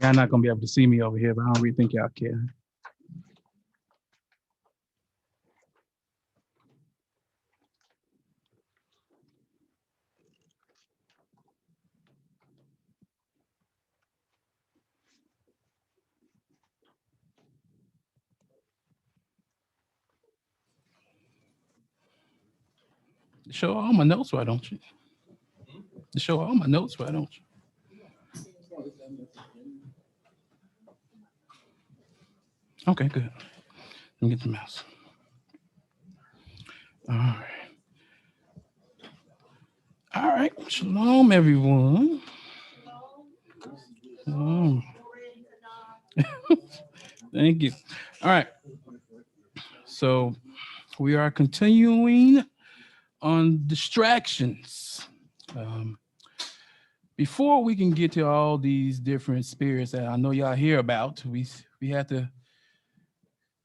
Y'all not gonna be able to see me over here, but I don't really think y'all care. Show all my notes, why don't you? Show all my notes, why don't you? Okay, good. Let me get the mouse. All right. All right. Shalom, everyone. Shalom. Thank you. All right. So we are continuing on distractions. Before we can get to all these different spirits that I know y'all hear about, we have to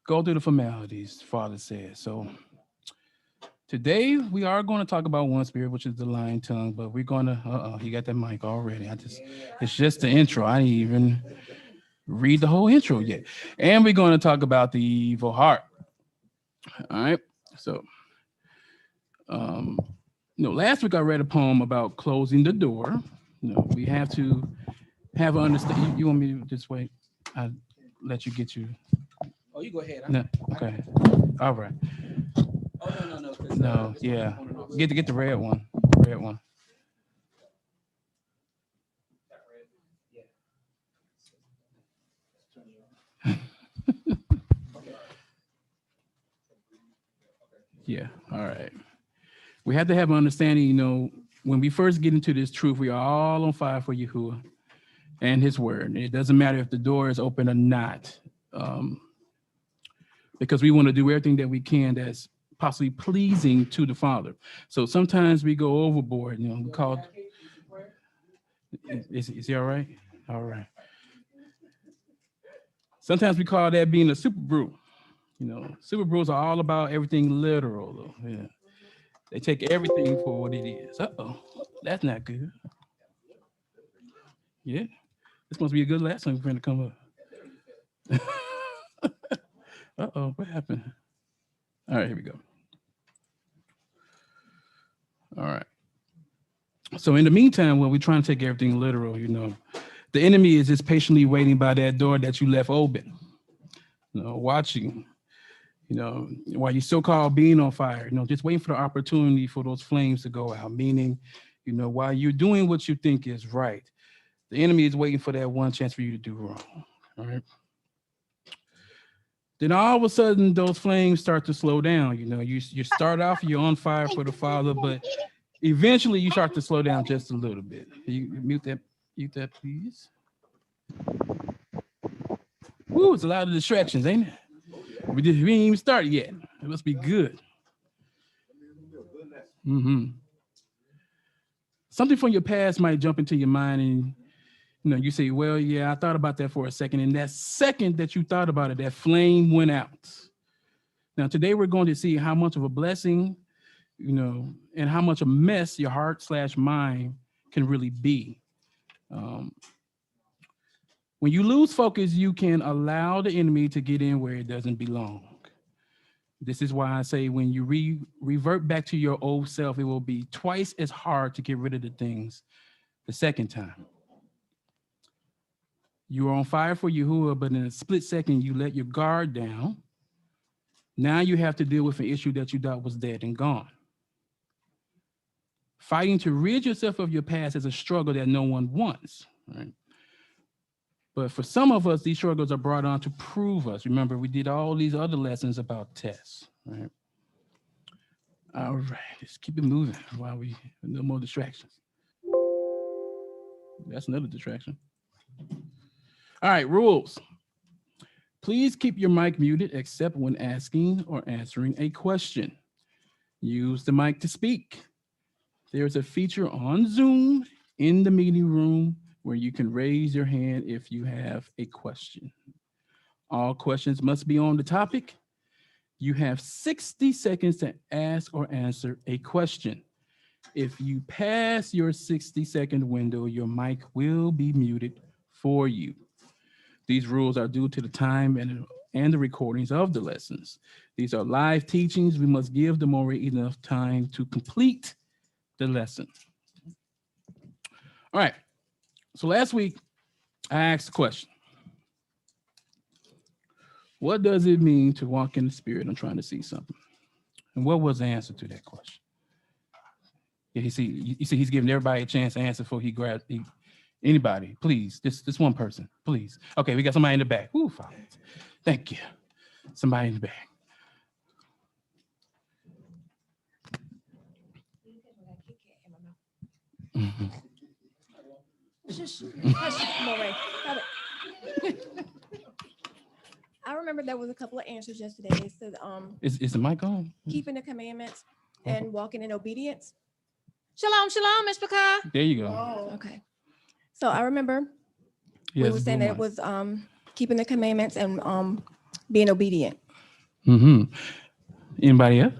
go through the formalities, Father says. So today we are going to talk about one spirit, which is the lying tongue, but we're going to, you got that mic already. It's just the intro. I didn't even read the whole intro yet. And we're going to talk about the evil heart. All right. So, last week I read a poem about closing the door. We have to have an understanding. You want me to just wait? I'll let you get you. Oh, you go ahead. No, okay. All right. Oh, no. No, yeah. Get the red one. Red one. Yeah. All right. We have to have an understanding, when we first get into this truth, we are all on fire for Yahuah and his word. It doesn't matter if the door is open or not, because we want to do everything that we can that's possibly pleasing to the Father. So sometimes we go overboard, we call. Is he all right? All right. Sometimes we call that being a super brew. Super brews are all about everything literal, though. Yeah. They take everything for what it is. That's not good. Yeah, this must be a good lesson we're going to come up. What happened? All right, here we go. All right. So in the meantime, when we're trying to take everything literal, the enemy is just patiently waiting by that door that you left open, watching, while you're so-called being on fire, just waiting for the opportunity for those flames to go out, meaning, while you're doing what you think is right, the enemy is waiting for that one chance for you to do wrong. All right. Then all of a sudden, those flames start to slow down. You start off, you're on fire for the Father, but eventually you start to slow down just a little bit. You mute that, please. Woo, it's a lot of distractions, ain't it? We ain't even started yet. It must be good. Something from your past might jump into your mind, and you say, well, yeah, I thought about that for a second. And that second that you thought about it, that flame went out. Now, today we're going to see how much of a blessing, and how much a mess your heart/mind can really be. When you lose focus, you can allow the enemy to get in where it doesn't belong. This is why I say when you revert back to your old self, it will be twice as hard to get rid of the things the second time. You are on fire for Yahuah, but in a split second, you let your guard down. Now you have to deal with an issue that you thought was dead and gone. Fighting to rid yourself of your past is a struggle that no one wants, right? But for some of us, these struggles are brought on to prove us. Remember, we did all these other lessons about tests, right? All right, let's keep it moving while we no more distractions. That's another distraction. All right, rules. Please keep your mic muted except when asking or answering a question. Use the mic to speak. There's a feature on Zoom in the meeting room where you can raise your hand if you have a question. All questions must be on the topic. You have 60 seconds to ask or answer a question. If you pass your 60-second window, your mic will be muted for you. These rules are due to the time and the recordings of the lessons. These are live teachings. We must give the Moreh enough time to complete the lesson. All right. So last week, I asked a question. What does it mean to walk in the Spirit? I'm trying to see something. And what was the answer to that question? Yeah, you see, he's giving everybody a chance to answer before he grabs anybody. Please, this one person, please. Okay, we got somebody in the back. Ooh, Father. Thank you. Somebody in the back. Mm-hmm. Moreh. I remember there was a couple of answers yesterday. It said, Is the mic on? keeping the commandments and walking in obedience. Shalom, shalom, Miss Picard. There you go. Okay. So I remember Yes, we were saying that it was keeping the commandments and being obedient. Mm-hmm. Anybody else?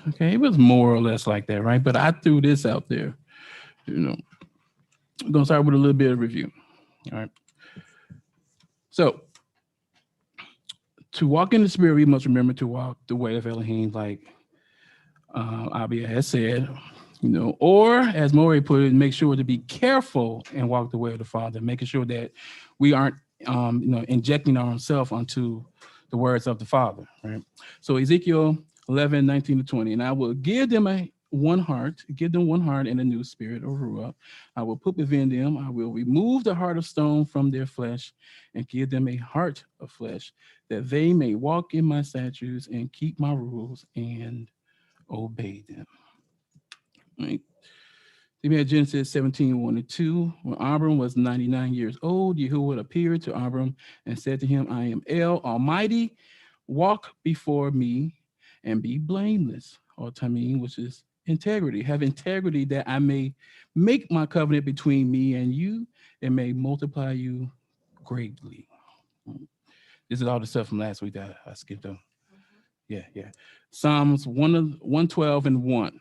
Okay, it was more or less like that, right? But I threw this out there. I'm gonna start with a little bit of review. All right. So to walk in the Spirit, we must remember to walk the way of Elohim, like Abia has said, or as Moreh put it, make sure to be careful and walk the way of the Father, making sure that we aren't, injecting ourselves onto the words of the Father, right? So Ezekiel 11:19-20, and I will give them one heart and a new spirit of Ruach. I will put within them. I will remove the heart of stone from their flesh and give them a heart of flesh, that they may walk in my statutes and keep my rules and obey them. Right. We had Genesis 17:1-2. When Abram was 99 years old, Yahuah appeared to Abram and said to him, I am El Almighty. Walk before me and be blameless, or tamim, which is integrity. Have integrity, that I may make my covenant between me and you and may multiply you greatly. This is all the stuff from last week that I skipped on. Yeah. Psalms 112:1.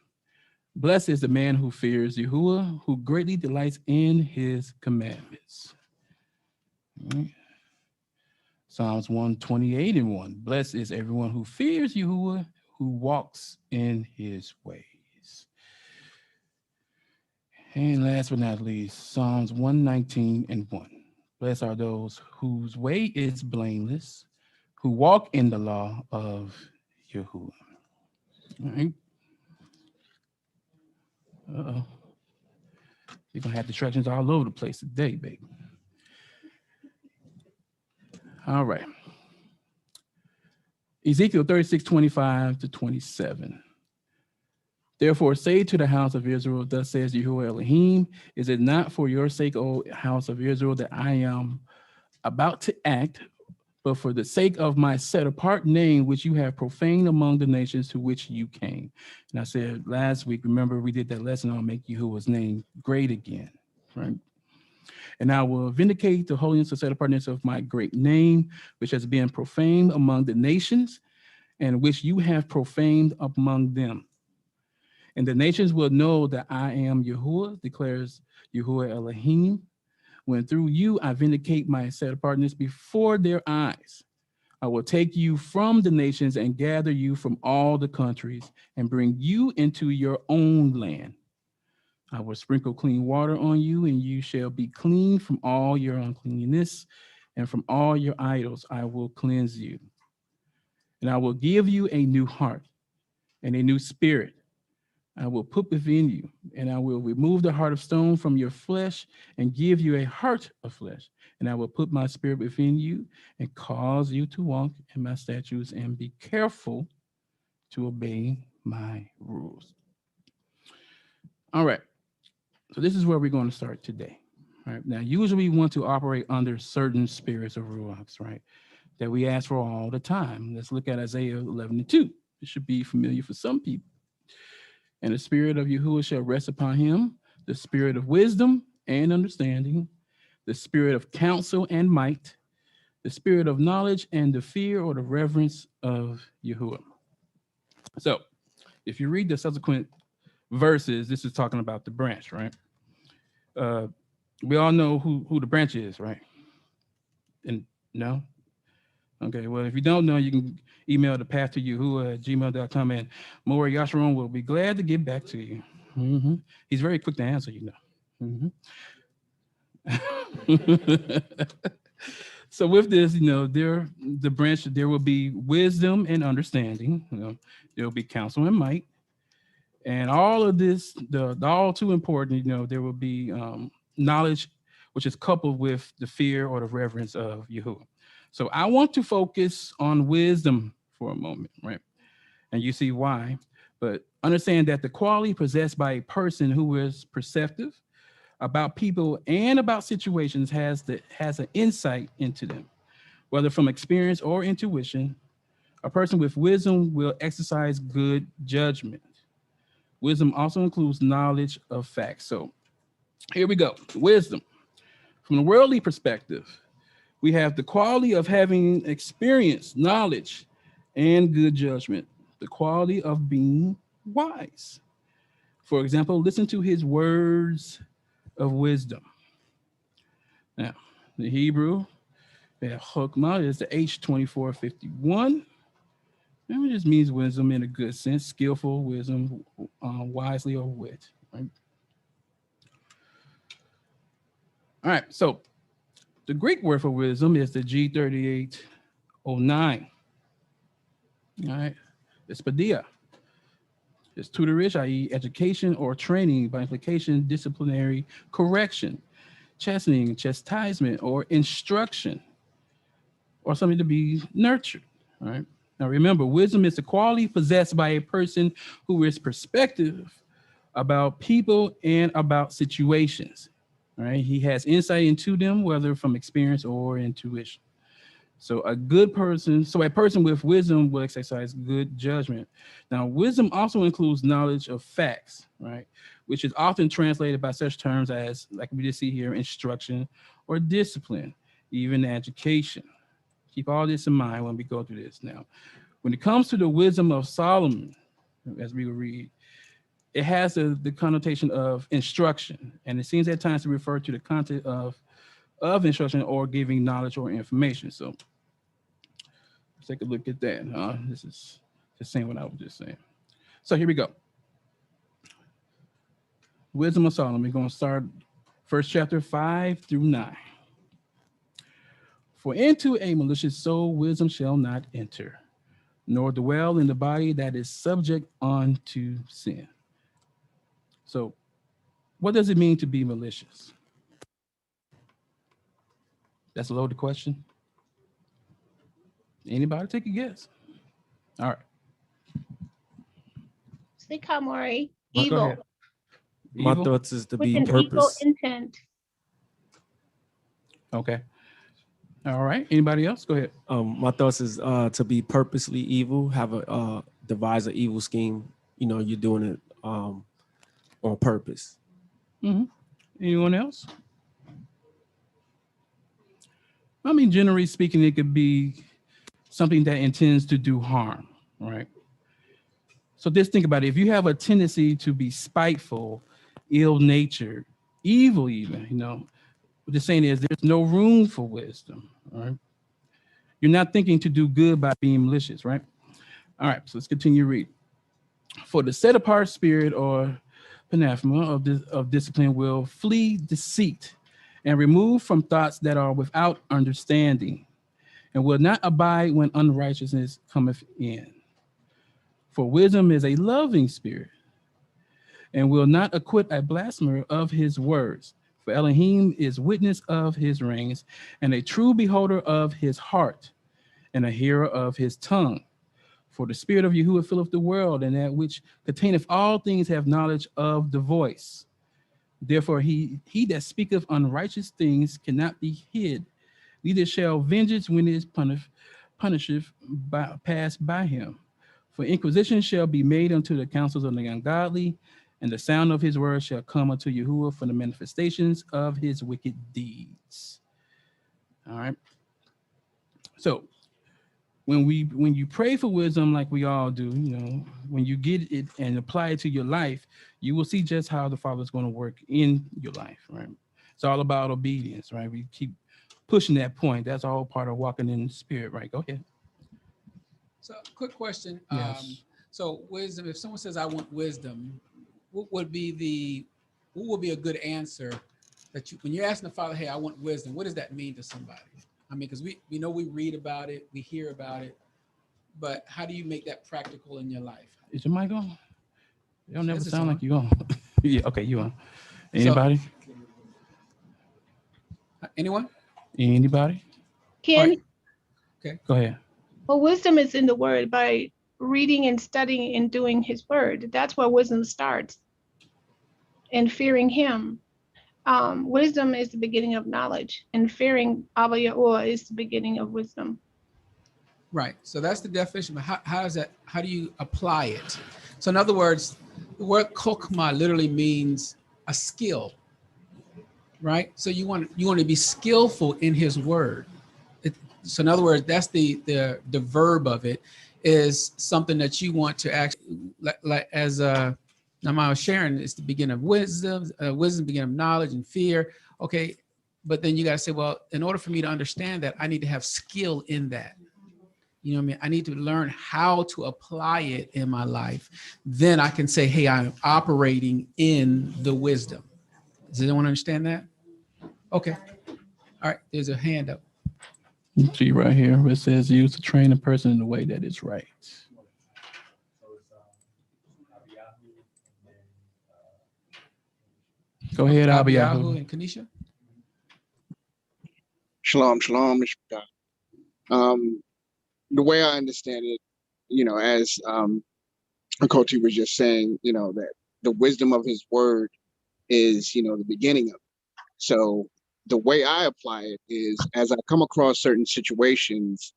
Blessed is the man who fears Yahuah, who greatly delights in his commandments. Right. Psalms 128:1. Blessed is everyone who fears Yahuah, who walks in his ways. And last but not least, Psalms 119:1. Blessed are those whose way is blameless, who walk in the law of Yahuah. All right. Uh-oh. You're going to have distractions all over the place today, baby. All right. Ezekiel 36:25-27. Therefore, say to the house of Israel, thus says Yahuah Elohim, is it not for your sake, O house of Israel, that I am about to act, but for the sake of my set apart name, which you have profaned among the nations to which you came? And I said last week, remember we did that lesson on make Yahuah's name great again, right? And I will vindicate the holiness and set apartness of my great name, which has been profaned among the nations, and which you have profaned among them. And the nations will know that I am Yahuah, declares Yahuah Elohim, when through you I vindicate my set apartness before their eyes. I will take you from the nations and gather you from all the countries and bring you into your own land. I will sprinkle clean water on you, and you shall be clean from all your uncleanness, and from all your idols I will cleanse you. And I will give you a new heart and a new spirit I will put within you, and I will remove the heart of stone from your flesh and give you a heart of flesh. And I will put my spirit within you and cause you to walk in my statutes and be careful to obey my rules. All right. So this is where we're going to start today. All right. Now, usually we want to operate under certain spirits of ruachs, right, that we ask for all the time. Let's look at Isaiah 11:2. It should be familiar for some people. And the spirit of Yahuah shall rest upon him, the spirit of wisdom and understanding, the spirit of counsel and might, the spirit of knowledge and the fear or the reverence of Yahuah. So if you read the subsequent verses, this is talking about the branch, right? We all know who the branch is, right? And no? Okay, well, if you don't know, you can email the pastor Yahuah at gmail.com, and Moreh Chanan will be glad to get back to you. He's very quick to answer, you know. So with this, the branch, there will be wisdom and understanding. There will be counsel and might, and all of this, the all too important. There will be knowledge, which is coupled with the fear or the reverence of Yahuah. So I want to focus on wisdom for a moment, right? And you see why. But understand that the quality possessed by a person who is perceptive about people and about situations has an insight into them, whether from experience or intuition. A person with wisdom will exercise good judgment. Wisdom also includes knowledge of facts. So here we go. Wisdom. From the worldly perspective, we have the quality of having experience, knowledge, and good judgment. The quality of being wise. For example, listen to his words of wisdom. Now, the Hebrew, chokmah, is the H2451. And it just means wisdom in a good sense, skillful wisdom, wisely or wit. Right? All right, so the Greek word for wisdom is the G3809. All right, it's padia. It's tutorage, i.e. education or training, by implication, disciplinary correction, chastening, chastisement, or instruction, or something to be nurtured. All right. Now remember, wisdom is the quality possessed by a person who is perspective about people and about situations. All right. He has insight into them, whether from experience or intuition. So a person with wisdom will exercise good judgment. Now, wisdom also includes knowledge of facts, right? Which is often translated by such terms as, like we just see here, instruction or discipline, even education. Keep all this in mind when we go through this. Now, when it comes to the wisdom of Solomon, as we will read, it has the connotation of instruction, and it seems at times to refer to the content of instruction or giving knowledge or information. So let's take a look at that. This is just saying what I was just saying. So here we go. Wisdom of Solomon. We're going to start first chapter 5 through 9. For into a malicious soul wisdom shall not enter, nor dwell in the body that is subject unto sin. So what does it mean to be malicious? That's a loaded question. Anybody take a guess? All right. Speak out, Moreh. Go Evil. ahead. My Evil? thoughts is to With be an evil purpose. intent. Okay. All right. Anybody else? Go ahead. My thoughts is to be purposely evil, have a devise an evil scheme. You're doing it on purpose. Mm-hmm. Anyone else? I mean, generally speaking, it could be something that intends to do harm, right? So just think about it. If you have a tendency to be spiteful, ill-natured, evil even, what they're saying is there's no room for wisdom, all right? You're not thinking to do good by being malicious, right? All right, so let's continue reading. For the set-apart spirit or panathema of discipline will flee deceit and remove from thoughts that are without understanding, and will not abide when unrighteousness cometh in. For wisdom is a loving spirit, and will not acquit a blasphemer of his words. For Elohim is witness of his reigns, and a true beholder of his heart, and a hearer of his tongue. For the spirit of Yahuah filleth the world, and that which containeth all things have knowledge of the voice. Therefore he that speaketh unrighteous things cannot be hid, neither shall vengeance when it is punisheth pass by him. For inquisition shall be made unto the counsels of the ungodly, and the sound of his words shall come unto Yahuah for the manifestations of his wicked deeds. All right. So when you pray for wisdom, like we all do, when you get it and apply it to your life, you will see just how the Father is going to work in your life, right? It's all about obedience, right? We keep pushing that point. That's all part of walking in the spirit, right? Go ahead. So, quick question. Yes. So, wisdom. If someone says, "I want wisdom," what would be a good answer that you, when you're asking the Father, "Hey, I want wisdom," what does that mean to somebody? I mean, because we know we read about it, we hear about it, but how do you make that practical in your life? Is your mic on? It don't never Yes, it's sound on. like you on. Yeah, okay, you on. Anybody? Anyone? Anybody? All Ken, right. Go ahead. well, wisdom is in the word by reading and studying and doing his word. That's where wisdom starts. And fearing him. Wisdom is the beginning of knowledge, and fearing Abba Yahuah is the beginning of wisdom. Right. So that's the definition. But how is that? How do you apply it? So in other words, the word kokma literally means a skill. Right. So you want to be skillful in His word. So in other words, that's the verb of it is something that you want to actually like as now I was sharing. It's the beginning of wisdom, beginning of knowledge and fear. Okay. But then you got to say, well, in order for me to understand that, I need to have skill in that. You know what I mean? I need to learn how to apply it in my life. Then I can say, hey, I'm operating in the wisdom. Does anyone understand that? Okay. All right. There's a hand up. See right here where it says use to train a person in the way that is right. Go ahead, Lamadyahu Abiyahu. and Kanisha. Shalom, shalom. The way I understand it, as Akoti was just saying, that the wisdom of his word is, the beginning of it. So the way I apply it is as I come across certain situations,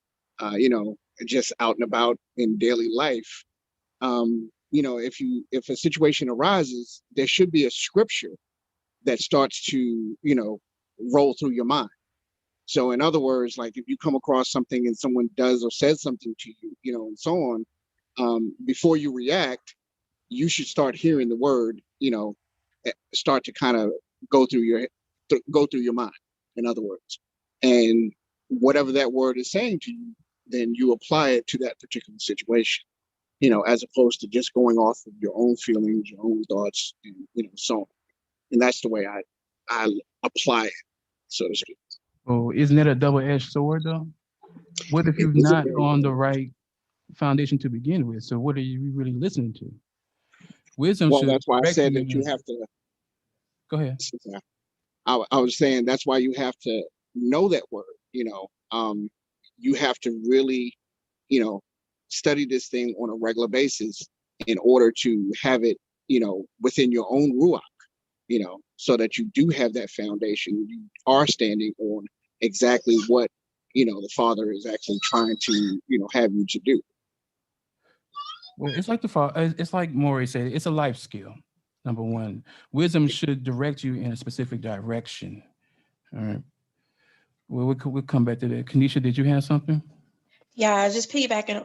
just out and about in daily life, if a situation arises, there should be a scripture that starts to, roll through your mind. So in other words, like if you come across something and someone does or says something to you, and so on, before you react, you should start hearing the word, start to kind of go through your mind, in other words. And whatever that word is saying to you, then you apply it to that particular situation, as opposed to just going off of your own feelings, your own thoughts, and, so on. And that's the way I apply it, so to speak. Oh, isn't that a double-edged sword though? What if you're It's a not very- on the right foundation to begin with? So what are you really listening to? Wisdom Well, should that's why I direct said you. that you have to. Go ahead. I was saying that's why you have to know that word. You have to really, study this thing on a regular basis in order to have it, within your own ruach, so that you do have that foundation. You are standing on exactly what, the Father is actually trying to, have you to do. Well, it's like it's like Moreh said, it's a life skill. Number one, wisdom should direct you in a specific direction. All right. Well, we'll come back to that. Kanisha, did you have something? Yeah, just piggybacking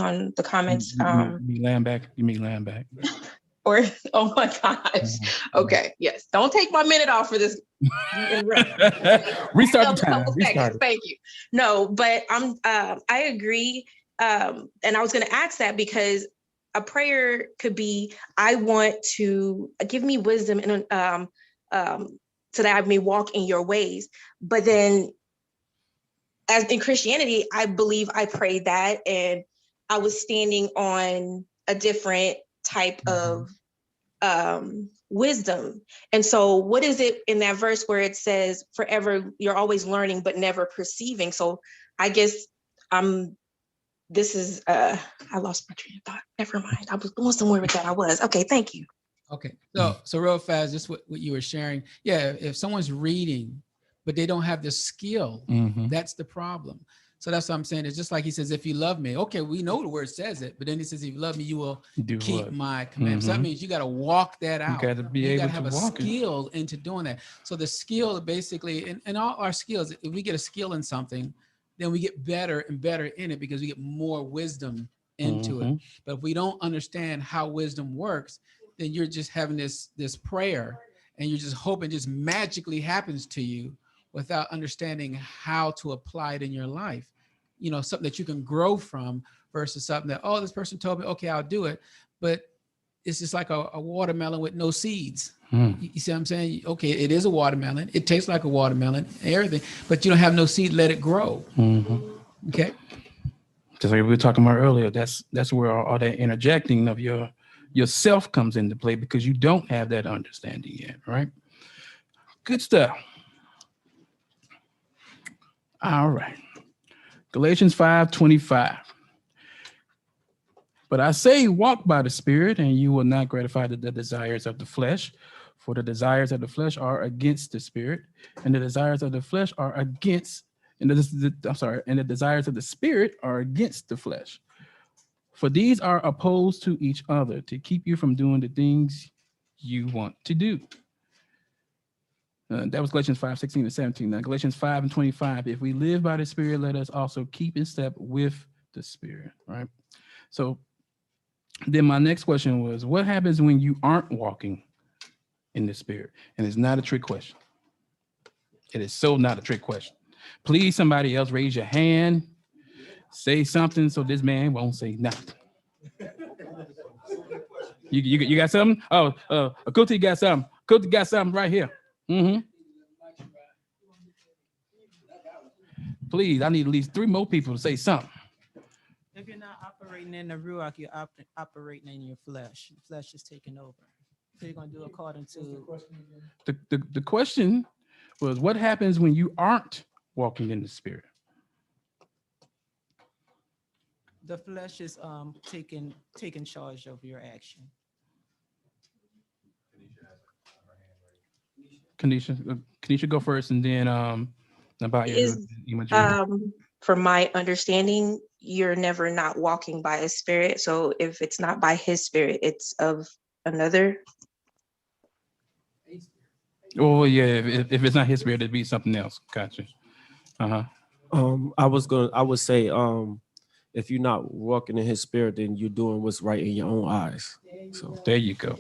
on the comments. You mean land back? You mean land back? Or oh my gosh. Okay, yes. Don't take my minute off for this. Restart the A time. couple Restart seconds. it. Thank you. No, but I agree. And I was going to ask that because a prayer could be, I want to give me wisdom and so that I may walk in your ways. But then as in Christianity, I believe I prayed that and I was standing on a different type of wisdom. And so what is it in that verse where it says forever, you're always learning, but never perceiving? So I guess this is, I lost my train of thought. Never mind. I was going somewhere with that. I was. Okay. Thank you. Okay. So real fast, just what you were sharing. Yeah. If someone's reading, but they don't have the skill, that's the problem. So that's what I'm saying. It's just like he says, if you love me, okay, we know the word says it, but then he says, if you love me, you will keep my commandments. So that means you got to walk that out. You got to be you able gotta to have a walk skill into doing that. So the skill basically, and all our skills, if we get a skill in something, then we get better and better in it because we get more wisdom into it. But if we don't understand how wisdom works, then you're just having this prayer and you're just hoping it just magically happens to you without understanding how to apply it in your life. You know, something that you can grow from versus something that, oh, this person told me, okay, I'll do it. But it's just like a watermelon with no seeds. You see what I'm saying? Okay, it is a watermelon. It tastes like a watermelon and everything, but you don't have no seed, let it grow. Okay. Just like we were talking about earlier, that's where all that interjecting of yourself comes into play, because you don't have that understanding yet, right? Good stuff. All right. Galatians 5:25. But I say, walk by the Spirit, and you will not gratify the desires of the flesh. For the desires of the flesh are against the Spirit, and the desires of the flesh are against, and the desires of the Spirit are against the flesh. For these are opposed to each other to keep you from doing the things you want to do. That was Galatians 5:16-17. Now, Galatians 5:25. If we live by the Spirit, let us also keep in step with the Spirit, right? So then my next question was, what happens when you aren't walking in the Spirit? And it's not a trick question. It is so not a trick question. Please, somebody else raise your hand. Say something so this man won't say nothing. You got something? Oh, Akuti got something. Akuti got something right here. Please, I need at least 3 more people to say something. If you're not operating in the Ruach, you're operating in your flesh. The flesh is taking over. So you're going to do according to... The question was, what happens when you aren't walking in the Spirit? The flesh is taking charge of your action. Kanisha, go first, and then about from my understanding, you're never not walking by His Spirit. So if it's not by His Spirit, it's of another. Oh yeah, if it's not His Spirit, it'd be something else. Gotcha. I would say, if you're not walking in His Spirit, then you're doing what's right in your own eyes. So there you go.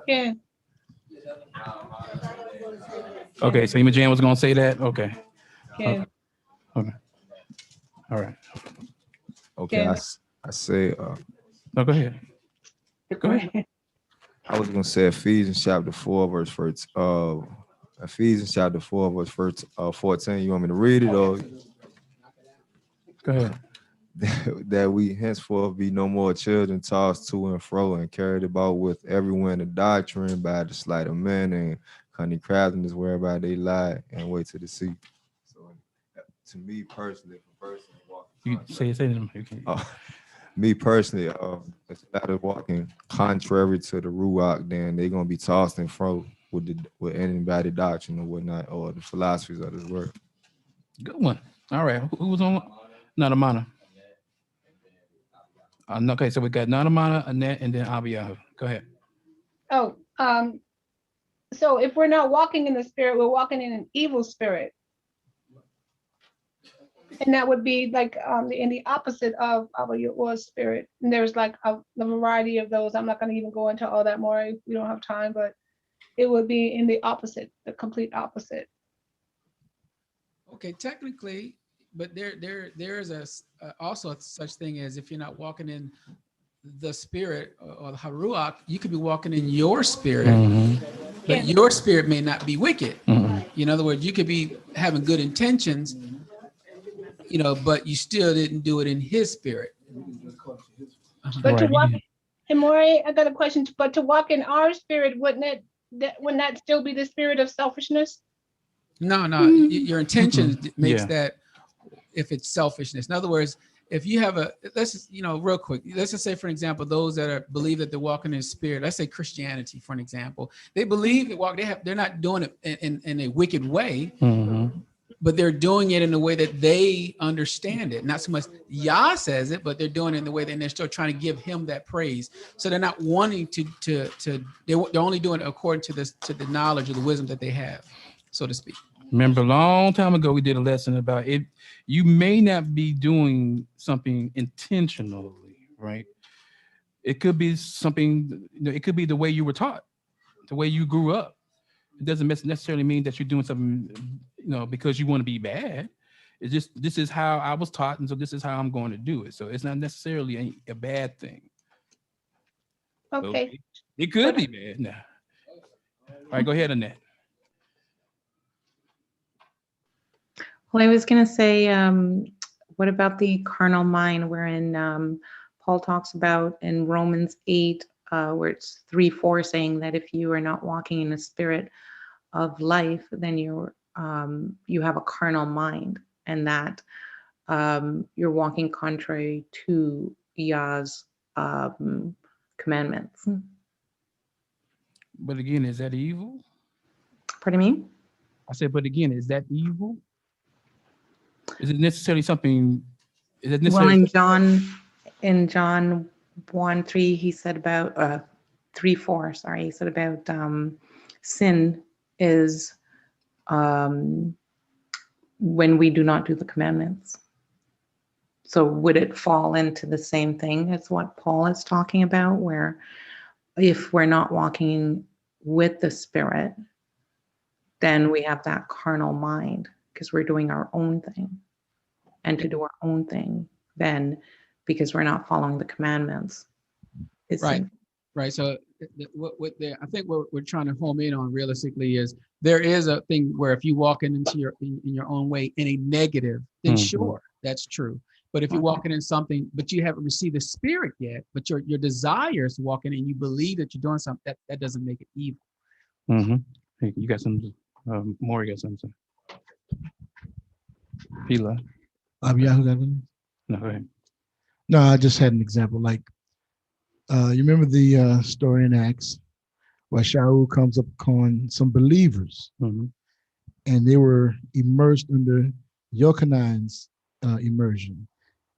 Yeah. Okay, so Imogen was gonna say that. Okay. Yeah. Okay. All right. Okay, Yeah. I say. No, go ahead. Go ahead. I was gonna say Ephesians chapter 4, verse 14. Ephesians chapter 4, verse 14. You want me to read it, or go ahead? That we henceforth be no more children tossed to and fro and carried about with every wind of doctrine by the sleight of men and cunning craftiness whereby they lie and wait to deceive. So, to me personally, if a person you say it. Okay. Me personally, if that is walking contrary to the Ruach, then they're gonna be tossed and fro with anybody doctrine or whatnot, or the philosophies of this world. Good one. All right. Who was on? Nadamana. Okay, so we got Nadamana, Annette, and then Lamadyahu. Go ahead. Oh, so if we're not walking in the Spirit, we're walking in an evil spirit. And that would be like in the opposite of Yahuah's spirit. And there's like a variety of those. I'm not going to even go into all that more. We don't have time, but it would be in the opposite, the complete opposite. Okay, technically, but there is also such thing as, if you're not walking in the Spirit or the Haruach, you could be walking in your spirit, but your spirit may not be wicked. In other words, you could be having good intentions, but you still didn't do it in His Spirit. But to walk, and Moreh, I got a question. But to walk in our spirit, wouldn't that still be the spirit of selfishness? No, your intention makes that, if it's selfishness. In other words, if you have let's just, real quick, let's just say, for example, those that believe that they're walking in spirit, let's say Christianity, for an example, they believe they're not doing it in a wicked way, but they're doing it in a way that they understand it. Not so much Yah says it, but they're doing it in the way that they're still trying to give Him that praise. So they're not wanting they're only doing it according to the knowledge or the wisdom that they have, so to speak. Remember, a long time ago, we did a lesson about it. You may not be doing something intentionally, right? It could be something, it could be the way you were taught, the way you grew up. It doesn't necessarily mean that you're doing something, because you want to be bad. It's just, this is how I was taught, and so this is how I'm going to do it. So it's not necessarily a bad thing. Okay. It could be bad. Now, all right, go ahead, Annette. Well, I was going to say, what about the carnal mind, wherein Paul talks about in Romans 8, where it's 3:4, saying that if you are not walking in the spirit of life, then you have a carnal mind, and that you're walking contrary to Yah's commandments. But again, is that evil? Pardon me? I said, but again, is that evil? Is it necessarily something? Is it necessarily? Well, in John 1:3, he said about 3:4. Sorry, he said about sin is when we do not do the commandments. So would it fall into the same thing as what Paul is talking about, where if we're not walking with the Spirit, then we have that carnal mind because we're doing our own thing. And to do our own thing, then because we're not following the commandments, it's Right. sinful. Right. So I think what we're trying to home in on realistically is there is a thing where if you walk into in your own way in a negative, then sure, that's true. But if you're walking in something, but you haven't received the Spirit yet, but your desires to walk in and you believe that you're doing something, that doesn't make it evil. Hey, you got some more? You got something? Pila. Yahuah got one? No, go ahead. No, I just had an example. Like, you remember the story in Acts where Shaul comes up upon some believers, and they were immersed under Yochanan's immersion,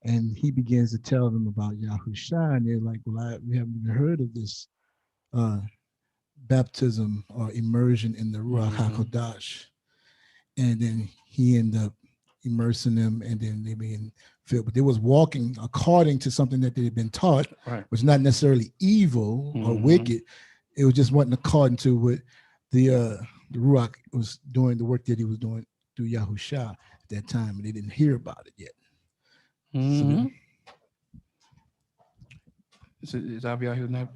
and he begins to tell them about Yahushua, and they're like, "Well, we haven't even heard of this baptism or immersion in the Ruach HaKodesh," and then he ended up immersing them, and then they being filled. But they was walking according to something that they had been taught, was not necessarily evil or wicked. It was just wasn't according to what the Ruach was doing, the work that he was doing through Yahushua at that time, and they didn't hear about it yet. So is Abiyahu not?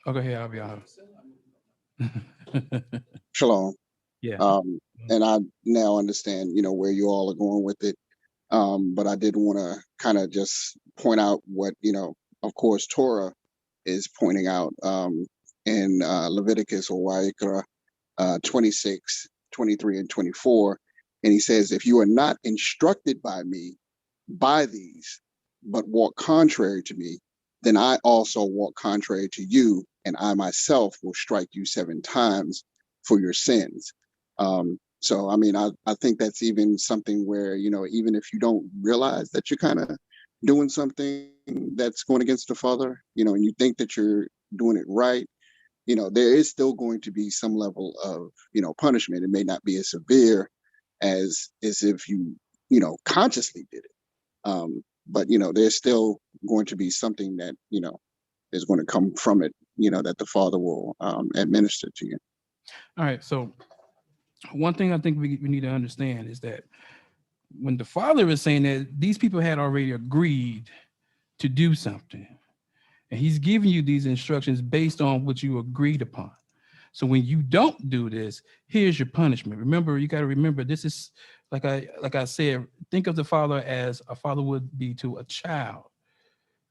Oh, go ahead, Abiyahu. Shalom. Yeah. And I now understand, where you all are going with it. But I did want to kind of just point out what, of course, Torah is pointing out in Leviticus or Wayikra 26, 23, and 24. And he says, if you are not instructed by me by these, but walk contrary to me, then I also walk contrary to you, and I myself will strike you 7 times for your sins. So, I mean, I think that's even something where, even if you don't realize that you're kind of doing something that's going against the Father, and you think that you're doing it right, there is still going to be some level of, punishment. It may not be as severe as if you, consciously did it. But, there's still going to be something that, is going to come from it, that the Father will administer to you. All right. So one thing I think we need to understand is that when the Father is saying that these people had already agreed to do something, and he's giving you these instructions based on what you agreed upon. So when you don't do this, here's your punishment. Remember, you got to remember, this is like I said, think of the Father as a father would be to a child.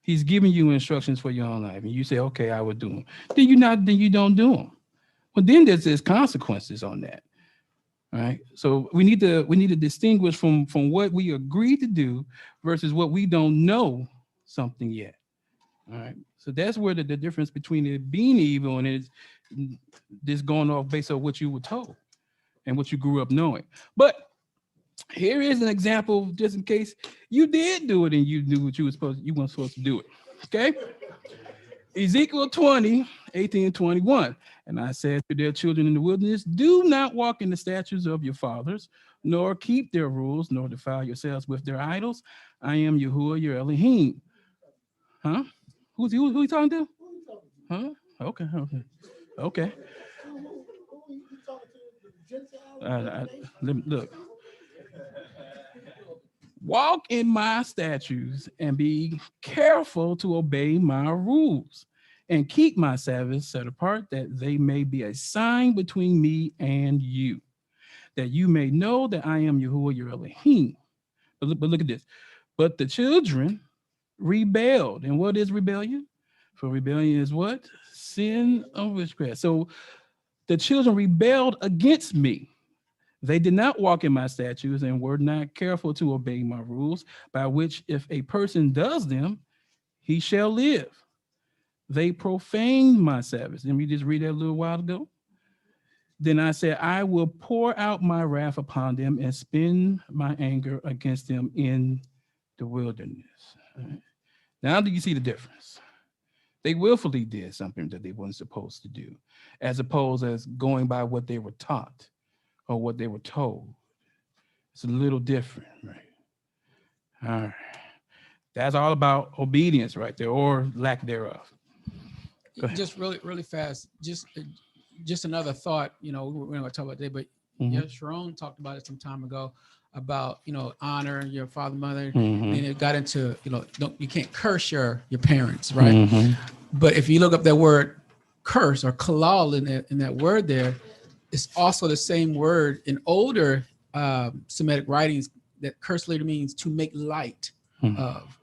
He's giving you instructions for your own life, and you say, okay, I will do them. Then you don't do them. Well, then there's consequences on that. All right. So we need to distinguish from what we agreed to do versus what we don't know something yet. All right. So that's where the difference between it being evil and it's this going off based on what you were told and what you grew up knowing. But here is an example, just in case you did do it and you knew what you weren't supposed to do it. Okay. Ezekiel 20, 18 and 21. And I said to their children in the wilderness, do not walk in the statutes of your fathers, nor keep their rules, nor defile yourselves with their idols. I am Yahuah, your Elohim. Huh? Who you talking to? Huh? Okay. Look. Walk in my statutes and be careful to obey my rules and keep my Sabbath set apart, that they may be a sign between me and you, that you may know that I am Yahuah your Elohim. But look at this. But the children rebelled. And what is rebellion? For rebellion is what? Sin of witchcraft. So the children rebelled against me. They did not walk in my statutes and were not careful to obey my rules, by which if a person does them, he shall live. They profaned my Sabbaths. Didn't we just read that a little while ago? Then I said, I will pour out my wrath upon them and spend my anger against them in the wilderness. Right. Now, do you see the difference? They willfully did something that they weren't supposed to do, as opposed as going by what they were taught or what they were told. It's a little different, right? All right. That's all about obedience right there, or lack thereof. Just really fast, just another thought, we're not going to talk about that, but Sharon talked about it some time ago about, honor your father, mother, and it got into, you can't curse your parents, right? But if you look up that word curse or kalal in that word there, it's also the same word in older Semitic writings that curse later means to make light of.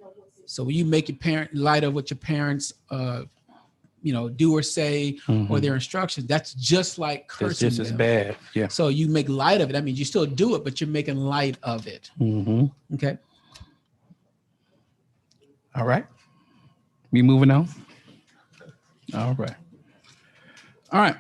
So when you make your parent light of what your parents do or say, or their instructions, that's just like cursing. It's just as bad. Yeah. So you make light of it. That means you still do it, but you're making light of it. Okay. All right. We moving on. All right. All right.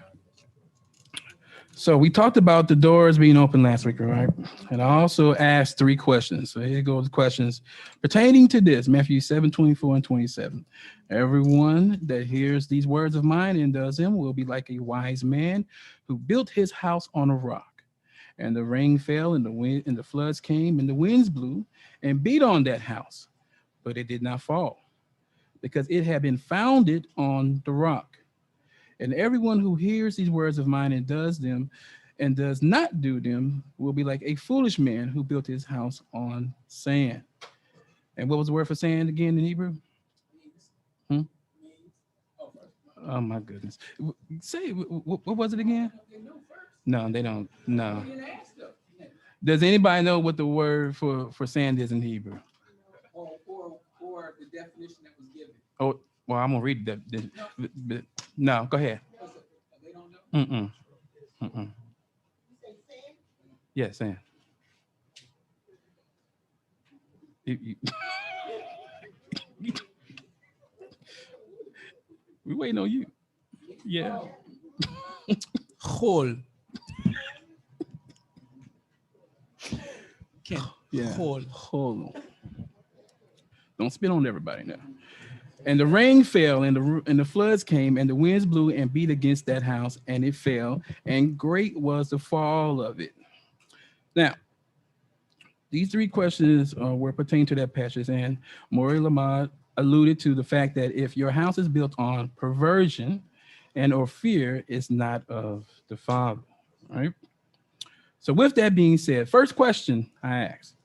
So we talked about the doors being open last week, right? And I also asked 3 questions. So here goes the questions pertaining to this, Matthew 7:24 and 27. Everyone that hears these words of mine and does them will be like a wise man who built his house on a rock. And the rain fell, and the wind and the floods came, and the winds blew and beat on that house, but it did not fall, because it had been founded on the rock. And everyone who hears these words of mine and does them and does not do them will be like a foolish man who built his house on sand. And what was the word for sand again in Hebrew? Oh my goodness. Say, what was it again? No, they don't. No. Does anybody know what the word for sand is in Hebrew? Or the definition that was given. Oh, well, I'm gonna read that. No, go ahead. They don't know? Yeah, sand. We waiting on you. Yeah. Hole. Yeah. Hole. Don't spit on everybody now. And the rain fell, and the floods came, and the winds blew and beat against that house, and it fell, and great was the fall of it. Now, these 3 questions were pertaining to that passage, and Moreh Chanan alluded to the fact that if your house is built on perversion and or fear, it's not of the Father, right? So with that being said, first question I asked,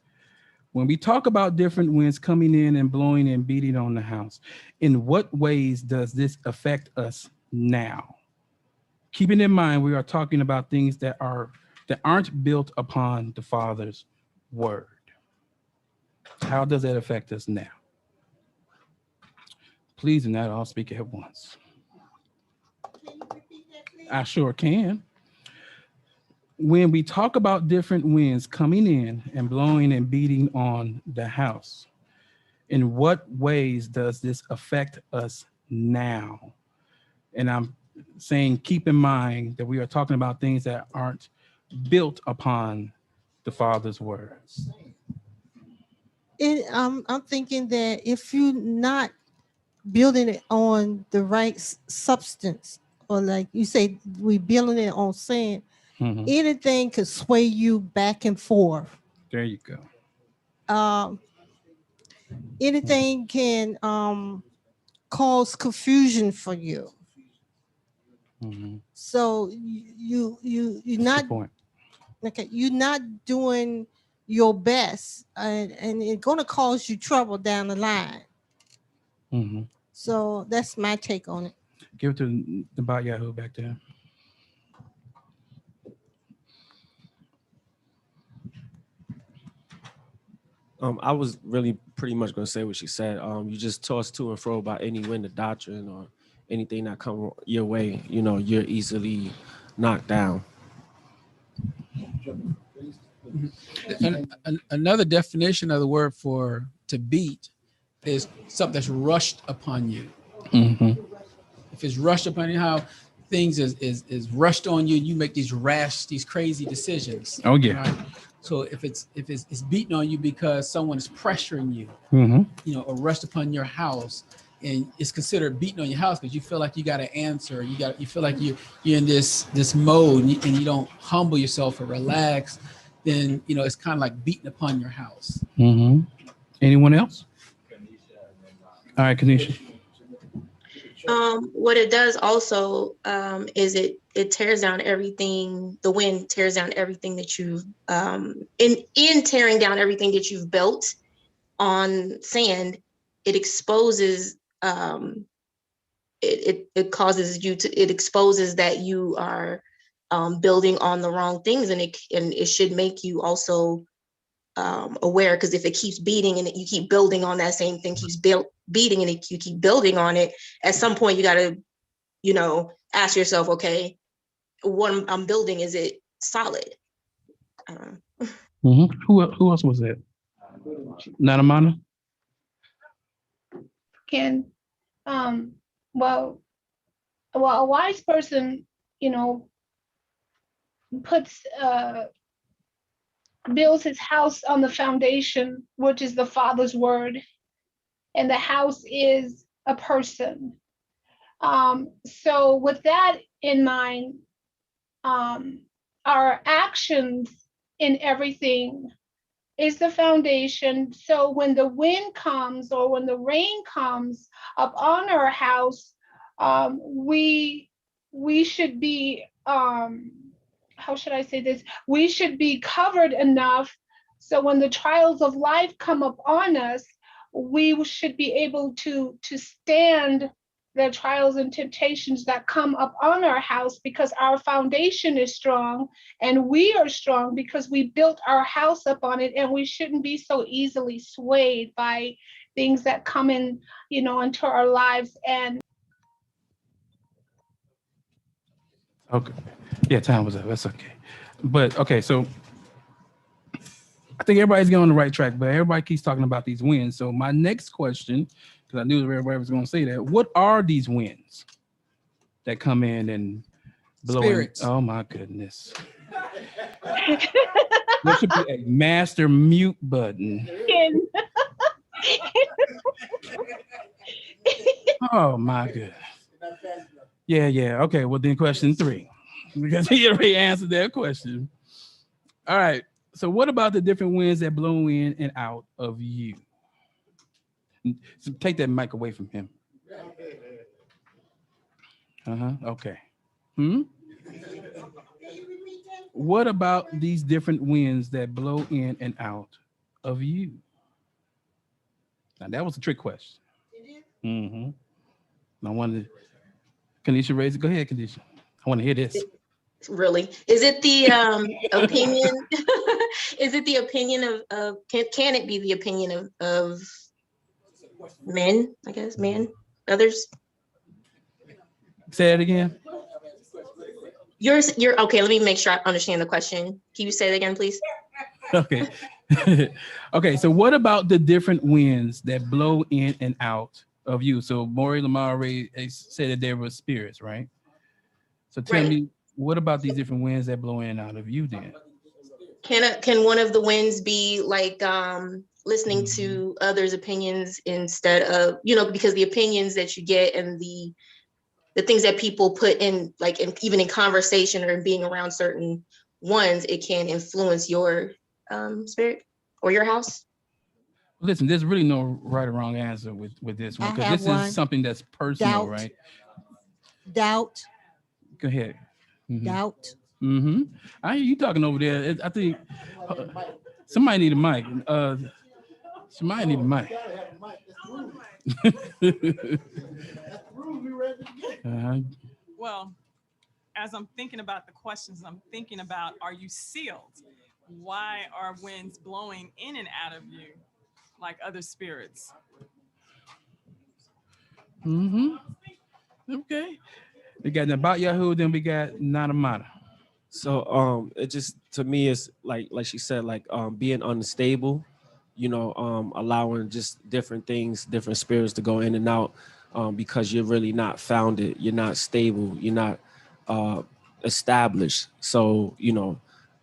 when we talk about different winds coming in and blowing and beating on the house, in what ways does this affect us now? Keeping in mind, we are talking about things that aren't built upon the Father's word. How does that affect us now? Please do not all speak at once. I sure can. When we talk about different winds coming in and blowing and beating on the house, in what ways does this affect us now? And I'm saying, keep in mind that we are talking about things that aren't built upon the Father's words. I'm thinking that if you're not building it on the right substance, or like you say, we building it on sand, anything could sway you back and forth. There you go. Anything can cause confusion for you. So you're not Okay, you're not doing your best, and it's going to cause you trouble down the line. Mm-hmm. So that's my take on it. Give it to the Yahuah back there. I was really pretty much going to say what she said. You just toss to and fro by any wind of doctrine or anything that come your way. You know, you're easily knocked down. Another definition of the word for to beat is something that's rushed upon you. Mm-hmm. If it's rushed upon you, how things is rushed on you, and you make these crazy decisions. Oh yeah. Right? So if it's beating on you because someone is pressuring you, Mm-hmm. you know, or rushed upon your house, and it's considered beating on your house because you feel like you got to answer. You feel like you're in this mode, and you don't humble yourself or relax. Then you know it's kind of like beating upon your house. Mm-hmm. Anyone else? All right, Kanisha. What it does also is it tears down everything. The wind tears down everything that you've in tearing down everything that you've built on sand. It exposes it causes you to, it exposes that you are building on the wrong things, and it should make you also aware, because if it keeps beating and you keep building on that same thing, keeps beating and you keep building on it, at some point you got to, you know, ask yourself, okay, what I'm building, is it solid? Mm-hmm. Who else was that? Nanamana? Well, a wise person, you know, builds his house on the foundation, which is the Father's word, and the house is a person. So with that in mind, our actions in everything is the foundation. So when the wind comes or when the rain comes up on our house, we should be, how should I say this? We should be covered enough so when the trials of life come upon us, we should be able to stand the trials and temptations that come up on our house, because our foundation is strong and we are strong because we built our house up on it, and we shouldn't be so easily swayed by things that come in, you know, into our lives. And Okay. Yeah, time was up. That's okay. But okay, so I think everybody's getting on the right track, but everybody keeps talking about these wins. So my next question, because I knew everybody was going to say that, what are these wins that come in and blow Spirits. in? Oh my goodness. There should be a master mute button. Oh my goodness. Yeah. Okay, well then question 3. Because he already answered that question. All right. So what about the different winds that blow in and out of you? So take that mic away from him. Okay. What about these different winds that blow in and out of you? Now that was a trick question. I wanted Kanisha raise it. Go ahead, Kanisha. I want to hear this. Really? Is it the opinion? Is it the opinion of can it be the opinion of men, I guess, others? Say it again. You're okay. Let me make sure I understand the question. Can you say that again, please? Okay. Okay. So what about the different winds that blow in and out of you? So Moreh Lamar said that there were spirits, right? So tell me, what about these different winds that blow in and out of you then? Can one of the winds be like listening to others' opinions instead of, you know, because the opinions that you get and the things that people put in, like even in conversation or being around certain ones, it can influence your spirit or your house? Listen, there's really no right or wrong answer with this one, because this is something that's personal, right? Doubt. Go ahead. Doubt. Mm-hmm. I hear you talking over there. I think somebody need a mic. Somebody need a mic. Well, as I'm thinking about the questions, I'm thinking about, are you sealed? Why are winds blowing in and out of you like other spirits? Mm-hmm. Okay. We got Lamadyahu, then we got Nanamata. So it just, to me, is like she said, like being unstable, allowing just different things, different spirits to go in and out, because you're really not founded, you're not stable, you're not established. So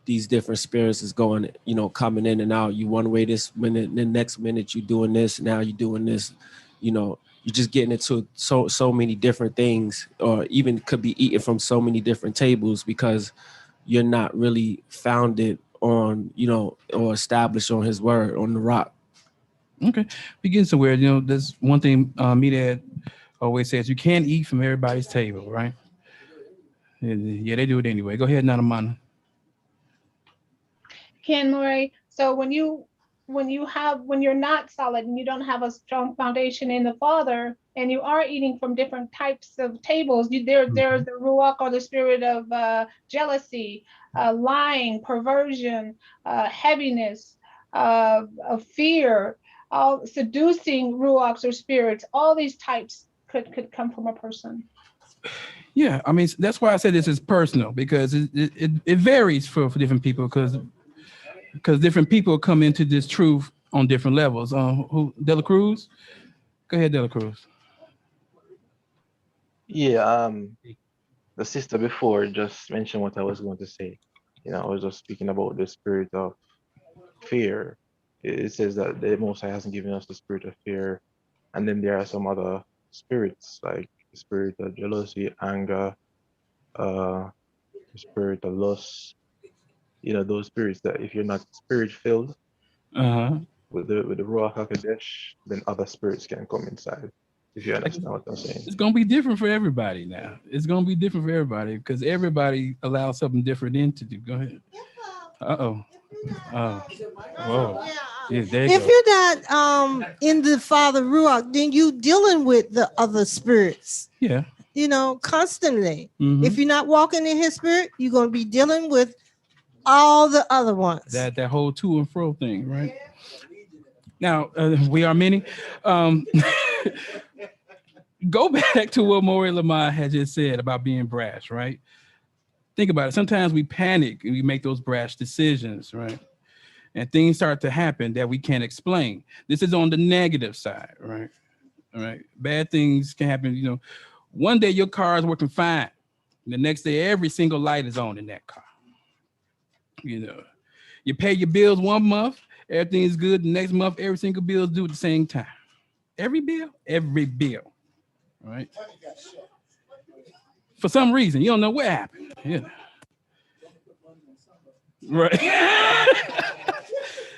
these different spirits is going, coming in and out. You one way this minute, the next minute you doing this, now you're doing this, you're just getting into so many different things, or even could be eaten from so many different tables because you're not really founded on, or established on his word, on the rock. Okay. We get somewhere. There's one thing me dad always says, you can't eat from everybody's table, right? Yeah, they do it anyway. Go ahead, Nanamana. Ken Moreh, so when you're not solid and you don't have a strong foundation in the Father, and you are eating from different types of tables, there's the ruach, or the spirit of jealousy, lying, perversion, heaviness, of fear, all seducing ruachs or spirits. All these types could come from a person. Yeah, I mean, that's why I said this is personal, because it varies for different people, because different people come into this truth on different levels. Who, Dela Cruz? Go ahead, Dela Cruz. Yeah, the sister before just mentioned what I was going to say. I was just speaking about the spirit of fear. It says that the Most High hasn't given us the spirit of fear, and then there are some other spirits like the spirit of jealousy, anger, the spirit of lust. Those spirits that if you're not spirit filled with the Ruach HaKodesh, then other spirits can come inside. If you understand what I'm saying. It's gonna be different for everybody now. It's gonna be different for everybody because everybody allows something different in to do. Go ahead. Uh-oh. Oh. Whoa. Yeah, there you If go. you're not in the Father Ruach, then you dealing with the other spirits. Yeah. Constantly. Mhm. If you're not walking in his spirit, you're going to be dealing with all the other ones. That whole to and fro thing, right? Now, we are many. Go back to what Moreh Lamar had just said about being brash, right? Think about it. Sometimes we panic and we make those brash decisions, right? And things start to happen that we can't explain. This is on the negative side, right? All right. Bad things can happen. One day your car is working fine. The next day, every single light is on in that car. You pay your bills one month, everything is good. The next month, every single bill is due at the same time. Every bill. Right? For some reason, you don't know what happened. Right.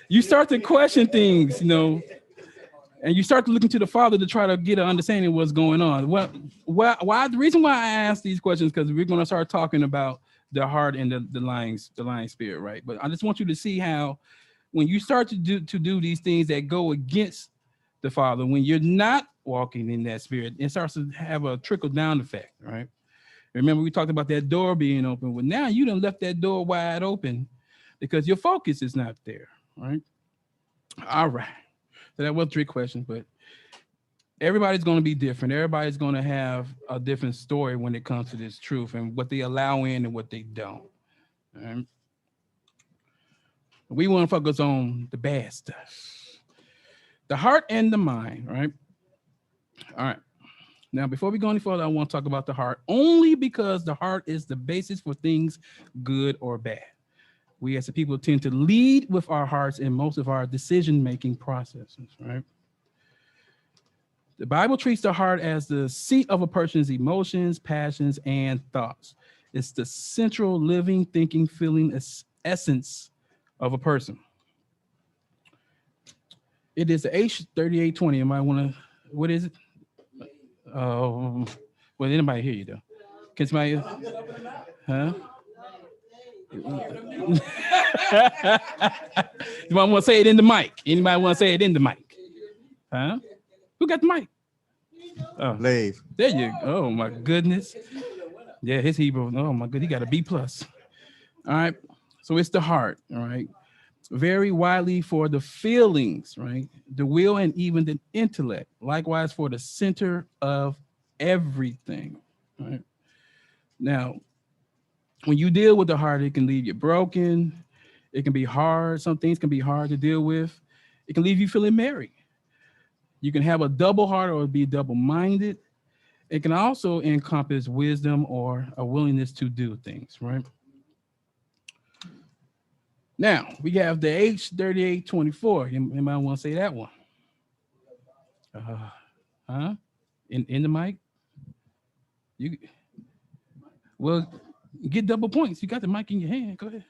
You start to question things, and you start to look into the Father to try to get an understanding of what's going on. Why? The reason why I ask these questions, because we're going to start talking about the heart and the lying spirit, right? But I just want you to see how when you start to do these things that go against the Father, when you're not walking in that spirit, it starts to have a trickle down effect, right? Remember, we talked about that door being open. Well, now you done left that door wide open because your focus is not there, right? All right. So that was 3 questions, but everybody's going to be different. Everybody's going to have a different story when it comes to this truth and what they allow in and what they don't. Right? We want to focus on the bad stuff. The heart and the mind, right? All right. Now, before we go any further, I want to talk about the heart only because the heart is the basis for things good or bad. We as a people tend to lead with our hearts in most of our decision-making processes, right? The Bible treats the heart as the seat of a person's emotions, passions, and thoughts. It's the central living, thinking, feeling essence of a person. It is the H3820. You might want to, what is it? Well, anybody hear you though? Can somebody, huh? You want to say it in the mic? Anybody want to say it in the mic? Huh? Who got the mic? Oh, Lave. there you go. Oh my goodness. Yeah, his Hebrew. Oh my good. He got a B+. All right. So it's the heart. All right. Very widely for the feelings, right? The will and even the intellect. Likewise for the center of everything. Right. Now, when you deal with the heart, it can leave you broken. It can be hard. Some things can be hard to deal with. It can leave you feeling merry. You can have a double heart or be double-minded. It can also encompass wisdom or a willingness to do things, right? Now, we have the H3824. Anybody want to say that one? Huh? In the mic? You well, get double points. You got the mic in your hand. Go ahead.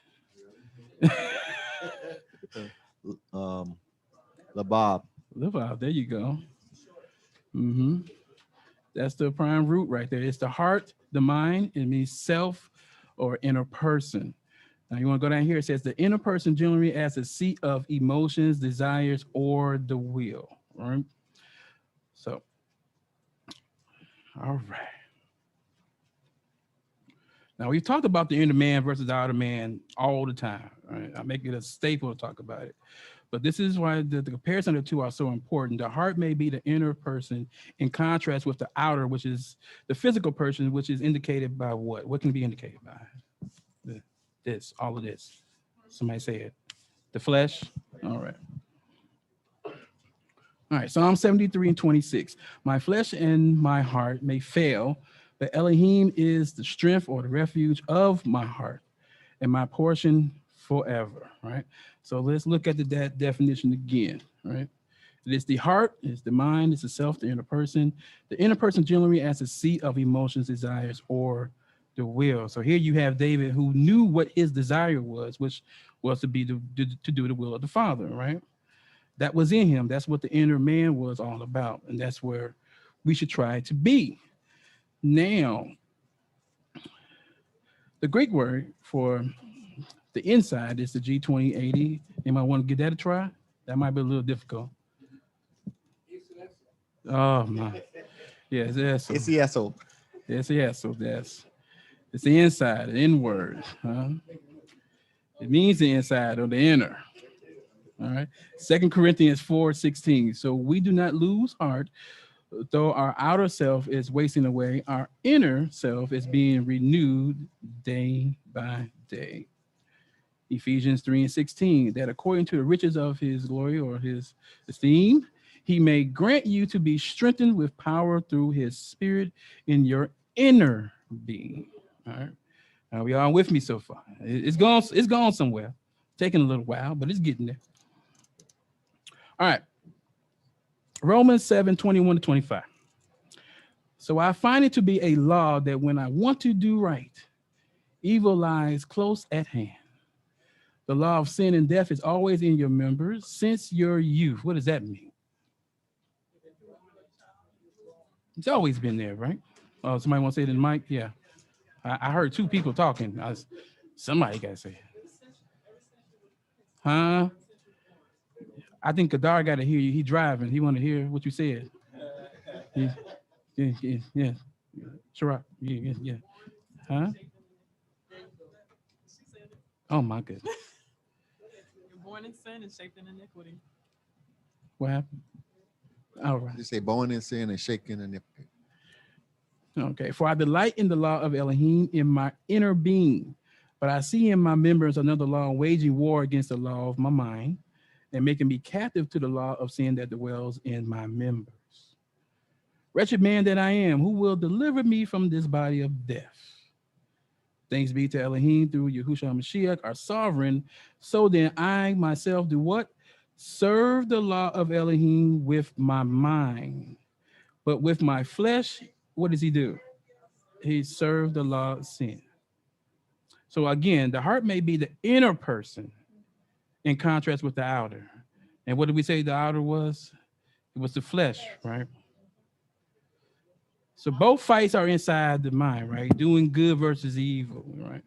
Labab. Labab, there you go. Mm-hmm. That's the prime root right there. It's the heart, the mind. It means self or inner person. Now you want to go down here. It says the inner person generally as a seat of emotions, desires, or the will. Right. So, all right. Now we've talked about the inner man versus the outer man all the time. Right? I make it a staple to talk about it. But this is why the comparison of the two are so important. The heart may be the inner person in contrast with the outer, which is the physical person, which is indicated by what? What can be indicated by? This, all of this. Somebody say it. The flesh. All right. All right, Psalm 73:26. My flesh and my heart may fail, but Elohim is the strength or the refuge of my heart and my portion forever, right? So let's look at that definition again, right? It is the heart, it's the mind, it's the self, the inner person. The inner person generally as a seat of emotions, desires, or the will. So here you have David who knew what his desire was, which was to be to do the will of the Father, right? That was in him. That's what the inner man was all about. And that's where we should try to be. Now, the Greek word for the inside is the G2080. Anybody want to give that a try? That might be a little difficult. Oh my. Yes, yes. It's the SO. Yes, yes. So it's the inside, the inward. Huh? It means the inside or the inner. All right. 2 Corinthians 4:16. So we do not lose heart, though our outer self is wasting away. Our inner self is being renewed day by day. Ephesians 3:16, that according to the riches of his glory or his esteem, he may grant you to be strengthened with power through his spirit in your inner being. All right. Are we all with me so far? It's gone somewhere. Taking a little while, but it's getting there. All right. Romans 7:21-25. So I find it to be a law that when I want to do right, evil lies close at hand. The law of sin and death is always in your members since your youth. What does that mean? It's always been there, right? Oh, somebody want to say it in the mic? Yeah. I heard two people talking. Somebody got to say it. Huh? I think Kadar got to hear you. He driving. He want to hear what you said. Yeah. Sure. Yeah. Huh? Oh, my goodness. You're born in sin and shaped in iniquity. What happened? All right. You say born in sin and shaken in iniquity. Okay. For I delight in the law of Elohim in my inner being, but I see in my members another law waging war against the law of my mind and making me captive to the law of sin that dwells in my members. Wretched man that I am, who will deliver me from this body of death? Thanks be to Elohim through Yahushua Mashiach, our sovereign. So then I myself do what? Serve the law of Elohim with my mind. But with my flesh, what does he do? He served the law of sin. So again, the heart may be the inner person in contrast with the outer. And what did we say the outer was? It was the flesh, right? So both fights are inside the mind, right? Doing good versus evil, right?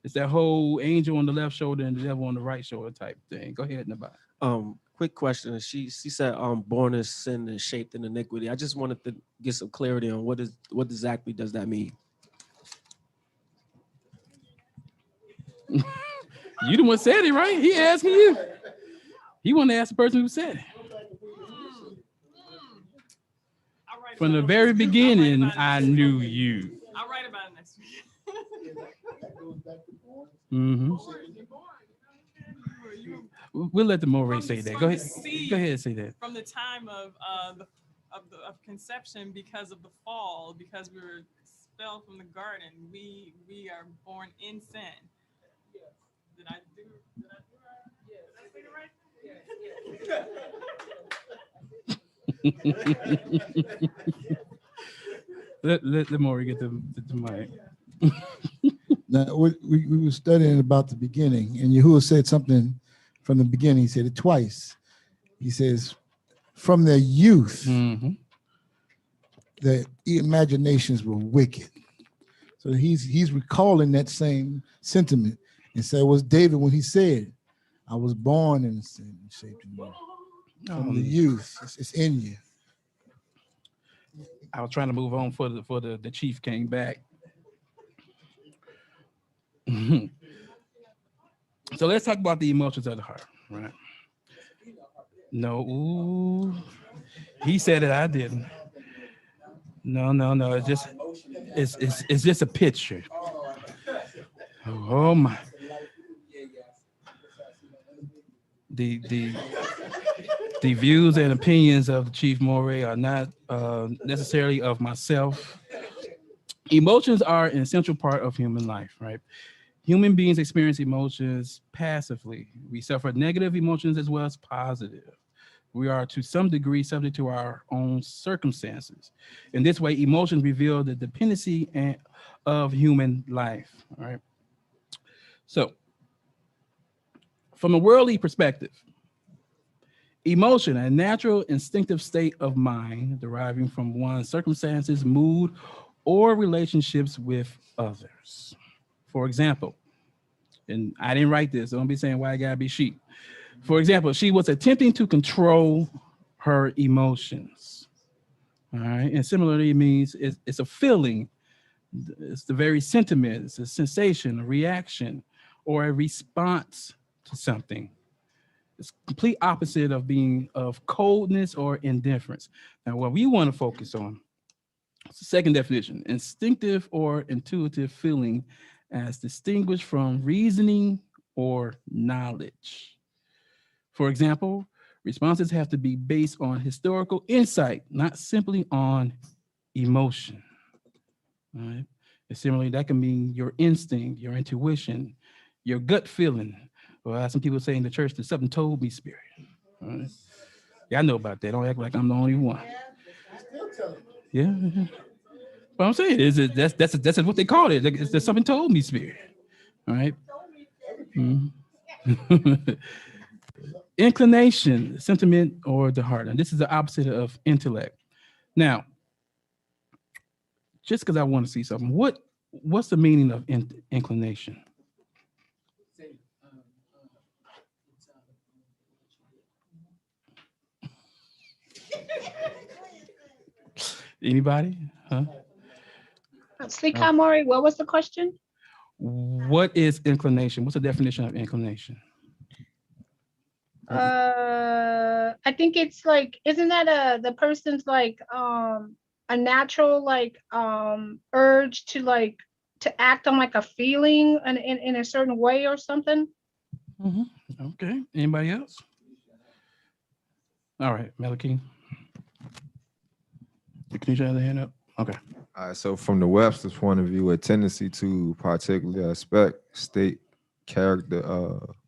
It's that whole angel on the left shoulder and the devil on the right shoulder type thing. Go ahead, Nabai. Quick question. She said, born in sin and shaped in iniquity. I just wanted to get some clarity on what exactly does that mean? You the one said it, right? He asking you. He wanted to ask the person who said it. From the very beginning, I knew you. I'll write about it next week. Mm-hmm. We'll let the Moreh say that. Go ahead. Go ahead and say that. From the time of conception, because of the fall, because we were expelled from the garden, we are born in sin. Did I do right? let Moreh get the mic. Now, we were studying about the beginning, and Yahuah said something from the beginning. He said it twice. He says, from their youth, the imaginations were wicked. So he's recalling that same sentiment. And so it was David when he said, I was born in sin and shaped in from the youth. It's in you. I was trying to move on for the chief came back. So let's talk about the emotions of the heart, right? No, ooh, he said it, I didn't. No. It's just a picture. Oh my. The views and opinions of the Chief Moreh are not necessarily of myself. Emotions are an essential part of human life, right? Human beings experience emotions passively. We suffer negative emotions as well as positive. We are to some degree subject to our own circumstances. In this way, emotions reveal the dependency of human life, all right? So, from a worldly perspective, emotion, a natural instinctive state of mind deriving from one's circumstances, mood, or relationships with others. For example, and I didn't write this, so don't be saying why I gotta be she. For example, she was attempting to control her emotions. All right, and similarly, it means it's a feeling, it's the very sentiment, it's a sensation, a reaction, or a response to something. It's complete opposite of being of coldness or indifference. Now, what we want to focus on, second definition, instinctive or intuitive feeling as distinguished from reasoning or knowledge. For example, responses have to be based on historical insight, not simply on emotion. All right? And similarly, that can mean your instinct, your intuition, your gut feeling. Or as some people say in the church, there's something told me spirit. All right? Yeah, I know about that. Don't act like I'm the only one. Yeah. What I'm saying is that's what they call it. There's something told me spirit. All right. Inclination, sentiment, or the heart. And this is the opposite of intellect. Now, just because I want to see something, what's the meaning of inclination? Anybody? Huh? Moreh, what was the question? What is inclination? What's the definition of inclination? I think it's like, isn't that the person's like a natural like urge to act on like a feeling in a certain way or something? Okay. Anybody else? All right, Malachi. Can you have the hand up? Okay. All right, so from the Webster's point of view, a tendency to particularly expect, state, character,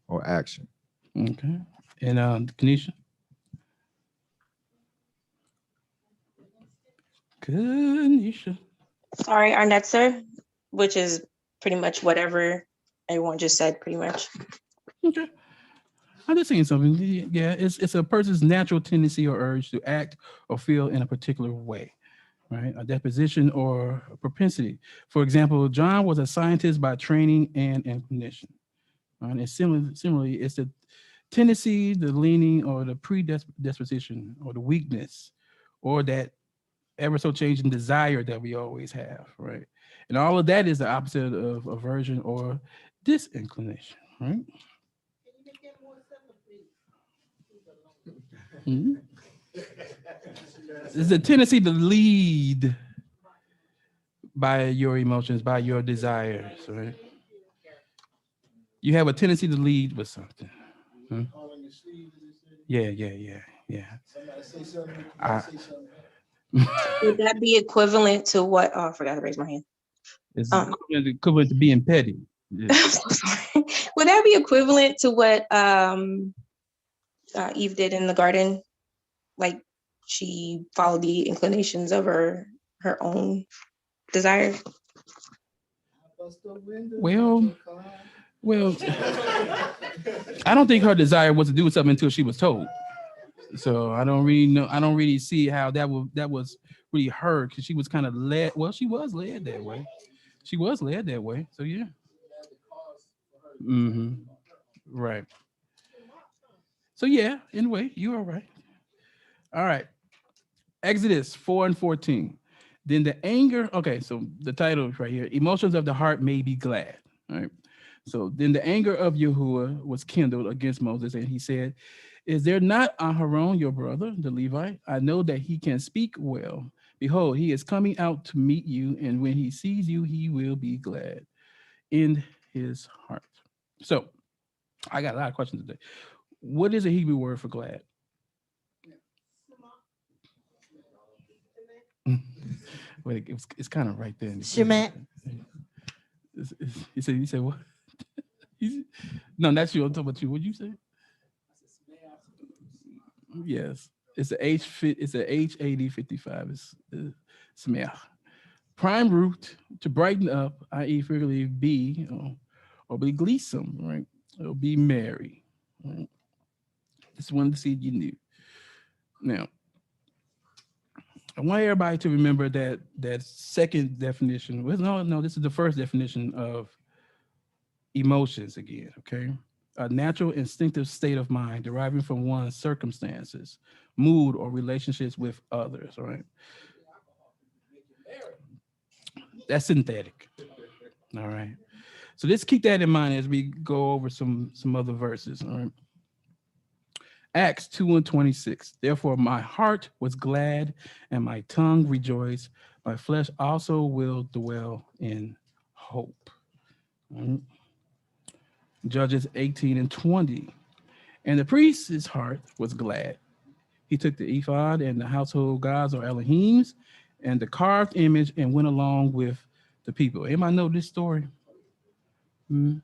or action. Okay. And Kenesha? Kenesha. Sorry, our netzer, which is pretty much whatever everyone just said, pretty much. Okay. I'm just saying something. Yeah, it's a person's natural tendency or urge to act or feel in a particular way. right? A disposition or a propensity. For example, John was a scientist by training and inclination. Right? And similarly, it's the tendency, the leaning, or the predisposition, or the weakness, or that ever so changing desire that we always have, right? And all of that is the opposite of aversion or disinclination, right? Mhm. It's a tendency to lead by your emotions, by your desires, right? You have a tendency to lead with something. Hmm? Yeah. I, Would that be equivalent to what? Oh, I forgot to raise my hand. it's equivalent to being petty. I'm so sorry. Would that be equivalent to what Eve did in the garden? Like she followed the inclinations of her own desire. Well, I don't think her desire was to do something until she was told. So I don't really know. I don't really see how that was really her, because she was kind of led. Well, she was led that way. She was led that way. So yeah. Mm-hmm. Right. So yeah. Anyway, you are right. All right. Exodus 4:14. Then the anger. Okay, so the title right here: emotions of the heart may be glad. All right. So then the anger of Yahuah was kindled against Moses, and he said, "Is there not Aharon, your brother, the Levite? I know that he can speak well. Behold, he is coming out to meet you, and when he sees you, he will be glad in his heart." So I got a lot of questions today. What is a Hebrew word for glad? Wait, it's kind of right there. Shemak. You said what? No, that's you. I'm talking about you. What'd you say? Yes, it's a It's a H8055. It's smeach. Prime root, to brighten up, i.e., figuratively be or be gleesome, right? Or be merry. Right? It's one to see you knew. Now, I want everybody to remember that second definition. Well, no, this is the first definition of emotions again, okay? A natural instinctive state of mind deriving from one's circumstances, mood, or relationships with others, all right? That's synthetic, all right? So let's keep that in mind as we go over some other verses, all right? Acts 2:26. Therefore, my heart was glad and my tongue rejoiced. My flesh also will dwell in hope. All right? Judges 18:20. And the priest's heart was glad. He took the ephod and the household gods or Elohims and the carved image and went along with the people. Anybody know this story? Hmm?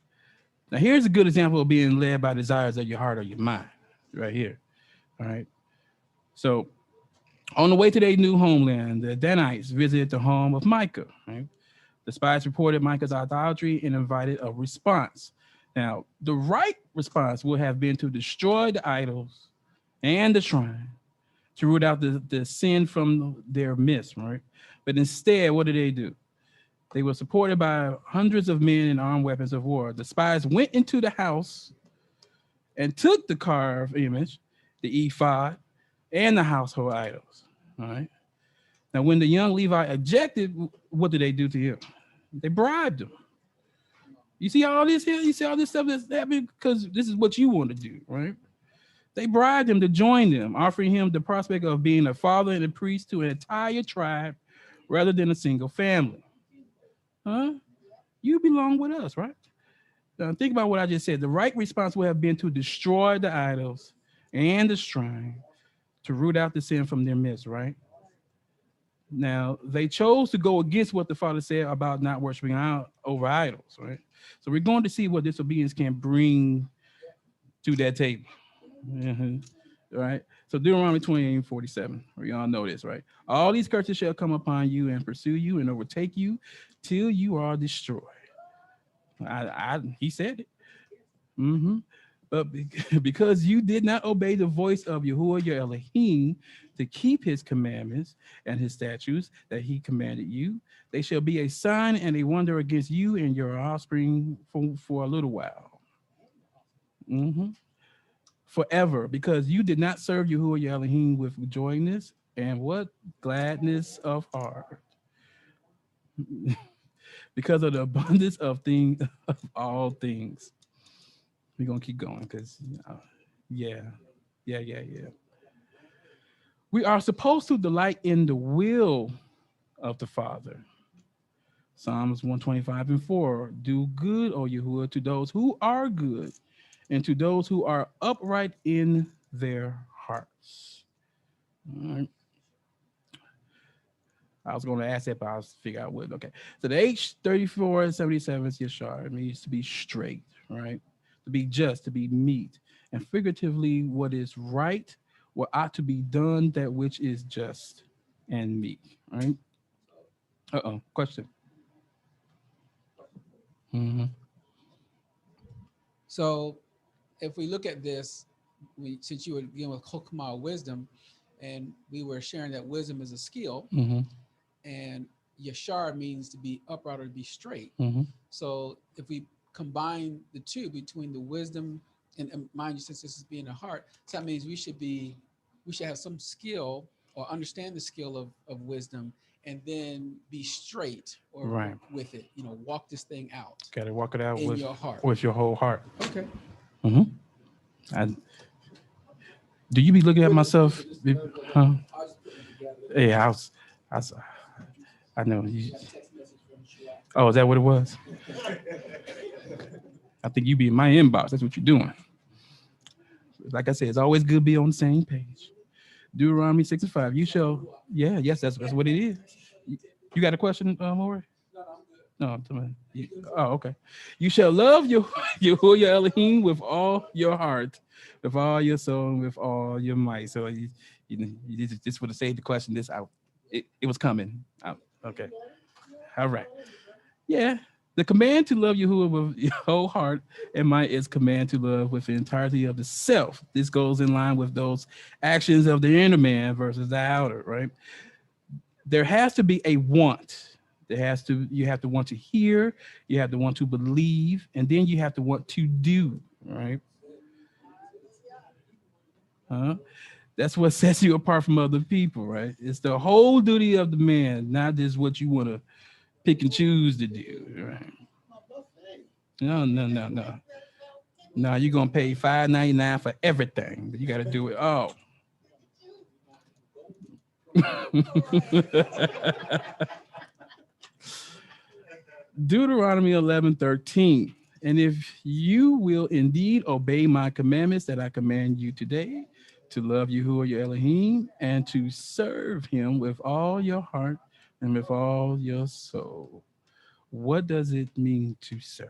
Now, here's a good example of being led by desires of your heart or your mind, right here. All right. So, on the way to their new homeland, the Danites visited the home of Micah. Right? The spies reported Micah's idolatry and invited a response. Now, the right response would have been to destroy the idols and the shrine, to root out the sin from their midst, right? But instead, what did they do? They were supported by hundreds of men in armed weapons of war. The spies went into the house and took the carved image, the ephod, and the household idols. All right. Now, when the young Levi objected, what did they do to him? They bribed him. You see all this here? You see all this stuff that's happening because this is what you want to do, right? They bribed him to join them, offering him the prospect of being a father and a priest to an entire tribe rather than a single family. Huh? You belong with us, right? Now, think about what I just said. The right response would have been to destroy the idols and the shrine, to root out the sin from their midst, right? Now, they chose to go against what the Father said about not worshiping over idols, right? So we're going to see what disobedience can bring to that table. Right? So Deuteronomy 28:47, we all know this, right? All these curses shall come upon you and pursue you and overtake you till you are destroyed. He said it. But because you did not obey the voice of Yahuah your Elohim to keep his commandments and his statutes that he commanded you, they shall be a sign and a wonder against you and your offspring for a little while. Forever, because you did not serve Yahuah your Elohim with joyness and what? Gladness of heart. Because of the abundance of things, of all things. We're going to keep going because, yeah. We are supposed to delight in the will of the Father. Psalms 125:4. Do good, O Yahuah, to those who are good, and to those who are upright in their hearts. All right. I was going to ask that, but I'll figure out what. Okay. So the H3477 is Yashar. It means to be straight, right? To be just, to be meet. And figuratively, what is right, what ought to be done, that which is just and meet, right? Question. So if we look at this, since you were dealing with Chokmah, wisdom, and we were sharing that wisdom is a skill, and Yashar means to be upright or to be straight. So if we combine the two between the wisdom and mind you, since this is being a heart, so that means we should have some skill or understand the skill of wisdom, and then be straight or with it, walk this thing out. Got to walk it out in your heart. With your whole heart. Okay. Do you be looking at myself? Huh? Yeah, I know. Oh, is that what it was? I think you be in my inbox. That's what you're doing. Like I said, it's always good to be on the same page. Deuteronomy 6:5. You shall, yes, that's what it is. You got a question, Moreh? No, okay. You shall love Yahuah your Elohim with all your heart, with all your soul, and with all your might. So you just would have saved the question. This out. It was coming out. Okay. All right. Yeah. The command to love Yahuah with your whole heart and might is command to love with the entirety of the self. This goes in line with those actions of the inner man versus the outer, right? There has to be a want. You have to want to hear, you have to want to believe, and then you have to want to do, right? That's what sets you apart from other people, right? It's the whole duty of the man, not just what you want to pick and choose to do, right? No. No, you're gonna pay $5.99 for everything, but you got to do it all. Deuteronomy 11:13. And if you will indeed obey my commandments that I command you today, to love Yahuah your Elohim and to serve him with all your heart and with all your soul. What does it mean to serve?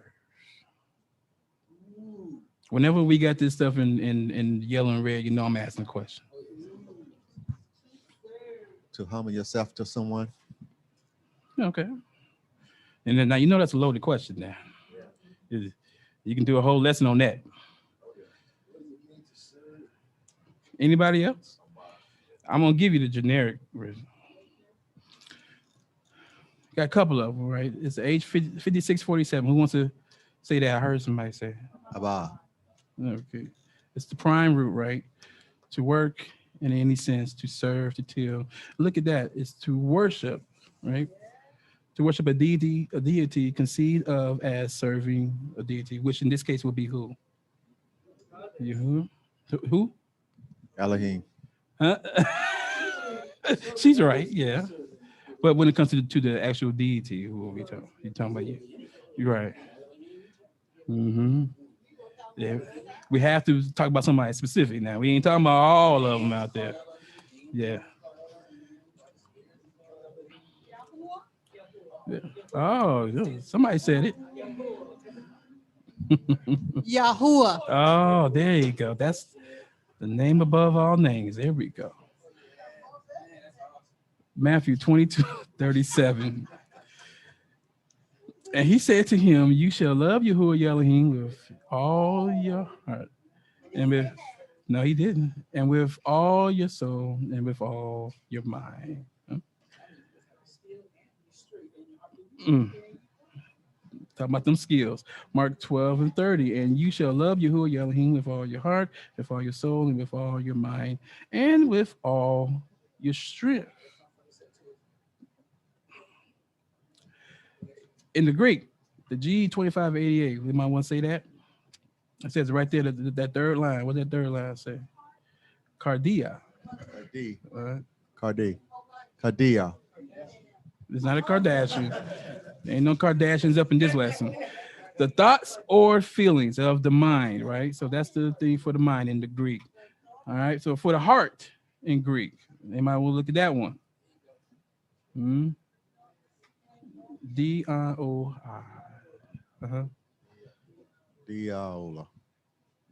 Whenever we got this stuff in yellow and red, I'm asking a question. To humble yourself to someone. Okay. And then now that's a loaded question now. You can do a whole lesson on that. Anybody else? I'm gonna give you the generic version. Got a couple of them, right? It's age 5647. Who wants to say that? I heard somebody say. Abba. Okay. It's the prime root, right? To work in any sense, to serve, to till. Look at that. It's to worship, right? To worship a deity conceived of as serving a deity, which in this case would be who? Yahuah? Who? Elohim. Huh? She's right, yeah. But when it comes to the actual deity, who are we talking? You talking about you? You're right. Yeah. We have to talk about somebody specific now. We ain't talking about all of them out there. Yeah. Oh, somebody said it. Yahuah. Oh, there you go. That's the name above all names. There we go. Matthew 22:37. And he said to him, you shall love Yahuah your Elohim with all your heart, And with no, he didn't. And with all your soul and with all your mind. Talking about them skills. Mark 12:30. And you shall love Yahuah your Elohim with all your heart, with all your soul, and with all your mind, and with all your strength. In the Greek, the G2588, we might want to say that. It says right there, that third line. What that third line say? Cardia. Cardia. It's not a Kardashian. There ain't no Kardashians up in this lesson. The thoughts or feelings of the mind, right? So that's the thing for the mind in the Greek. All right. So for the heart in Greek, they might want to look at that one. D-I-O-I. Diola.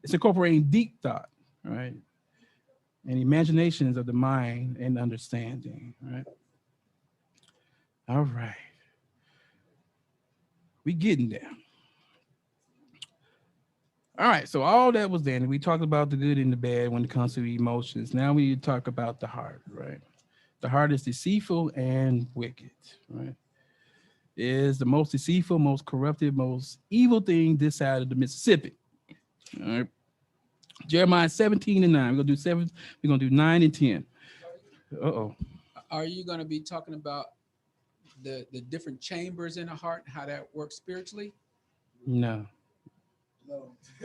It's incorporating deep thought, right? And imaginations of the mind and understanding, right? All right. We getting there. All right, so all that was then. We talked about the good and the bad when it comes to emotions. Now we need to talk about the heart, right? The heart is deceitful and wicked, right? It is the most deceitful, most corrupted, most evil thing this side of the Mississippi. All right. Jeremiah 17:9. We're gonna do 7. We're gonna do 9 and 10. Uh-oh. Are you going to be talking about the different chambers in the heart, how that works spiritually? No.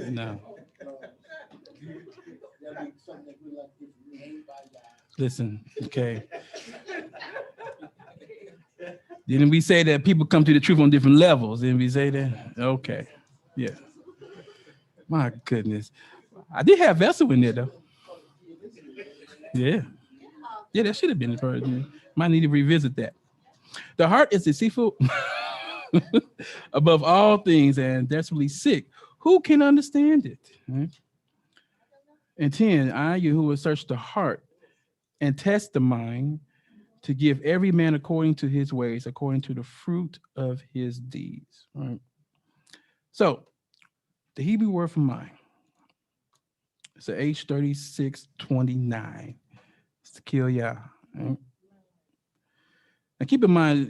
No. Listen, okay. Didn't we say that people come to the truth on different levels? Didn't we say that? Okay. Yeah. My goodness. I did have vessel in there though. Yeah. Yeah, that should have been the first. Might need to revisit that. The heart is deceitful above all things and desperately sick. Who can understand it? Right? And 10, I, Yahuah, search the heart and test the mind to give every man according to his ways, according to the fruit of his deeds. Right? So, the Hebrew word for mind, it's a H3629. It's to kill Yah. Right? Now, keep in mind,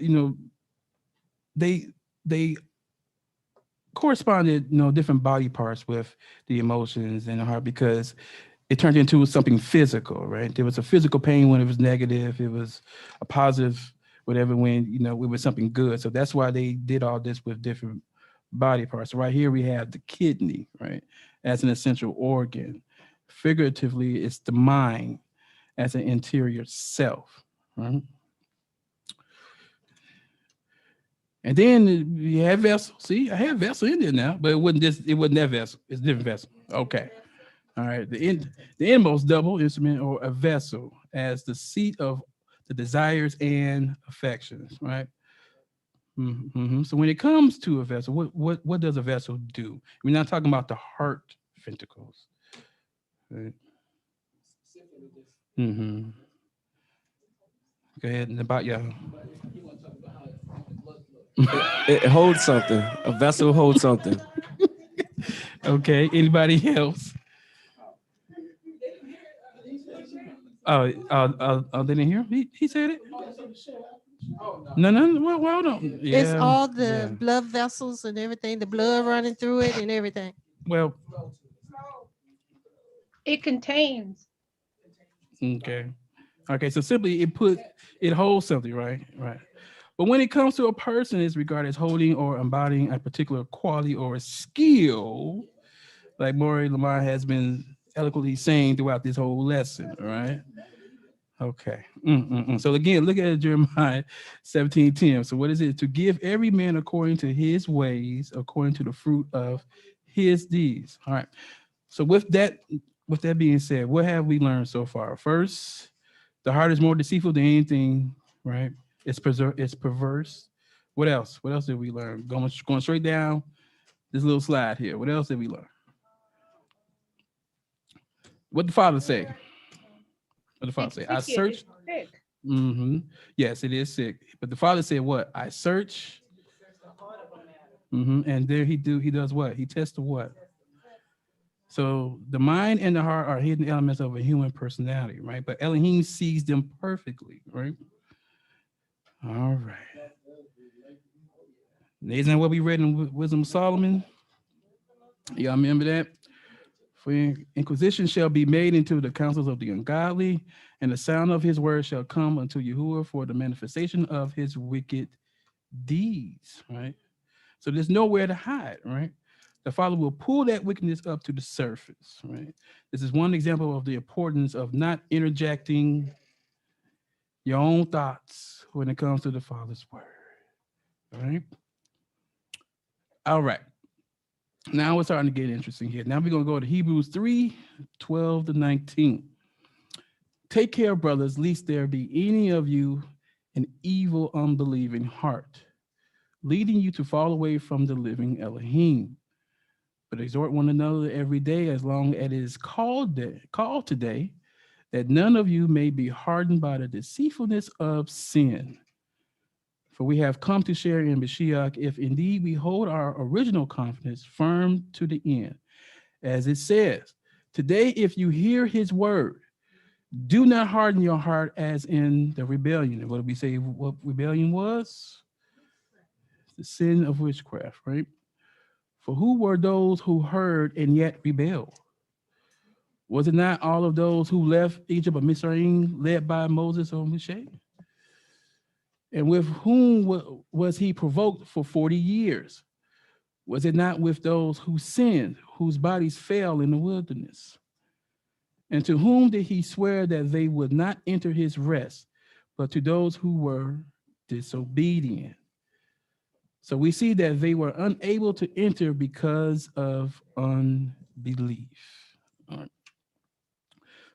they corresponded, different body parts with the emotions and the heart because it turned into something physical, right? There was a physical pain when it was negative. It was a positive, whatever, when, it was something good. So that's why they did all this with different body parts. So right here we have the kidney, right? As an essential organ. Figuratively, it's the mind as an interior self, right? And then you have vessel. See, I have vessel in there now, but it wasn't that vessel. It's a different vessel. Okay. All right. The inmost double instrument or a vessel as the seat of the desires and affections, right? Mm-hmm. So when it comes to a vessel, what does a vessel do? We're not talking about the heart ventricles. Right? Mm-hmm. Go ahead and about Yahuah. It holds something. A vessel holds something. Okay. Anybody else? Oh, they didn't hear him? He said it? No. Well, hold on. Yeah, it's all the blood vessels and everything, the blood running through it and everything. Well, it contains. Okay. So simply it holds something, right? Right. But when it comes to a person, it's regarded as holding or embodying a particular quality or a skill, like Moreh Lamar has been eloquently saying throughout this whole lesson, right? Okay. So again, look at Jeremiah 17:10. So what is it? To give every man according to his ways, according to the fruit of his deeds. All right. So with that being said, what have we learned so far? First, the heart is more deceitful than anything, right? It's perverse. What else? What else did we learn? Going straight down this little slide here. What else did we learn? What the Father say? What the Father say? I search. Mm-hmm. Yes, it is sick. But the Father said what? I search. Mm-hmm. And there he does what? He tests the what? So the mind and the heart are hidden elements of a human personality, right? But Elohim sees them perfectly, right? All right. Isn't that what we read in Wisdom of Solomon? Y'all remember that? For inquisition shall be made into the counsels of the ungodly, and the sound of his word shall come unto Yahuah for the manifestation of his wicked deeds, right? So there's nowhere to hide, right? The Father will pull that wickedness up to the surface, right? This is one example of the importance of not interjecting your own thoughts when it comes to the Father's word, right? All right. Now we're starting to get interesting here. Now we're going to go to Hebrews 3:12-19. Take care, brothers, lest there be any of you an evil, unbelieving heart, leading you to fall away from the living Elohim. But exhort one another every day, as long as it is called today, that none of you may be hardened by the deceitfulness of sin. For we have come to share in Mashiach, if indeed we hold our original confidence firm to the end. As it says, today, if you hear his word, do not harden your heart as in the rebellion. And what did we say what rebellion was? The sin of witchcraft, right? For who were those who heard and yet rebelled? Was it not all of those who left Egypt of Mizraim, led by Moses or Moshe? And with whom was he provoked for 40 years? Was it not with those who sinned, whose bodies fell in the wilderness? And to whom did he swear that they would not enter his rest, but to those who were disobedient? So we see that they were unable to enter because of unbelief. All right.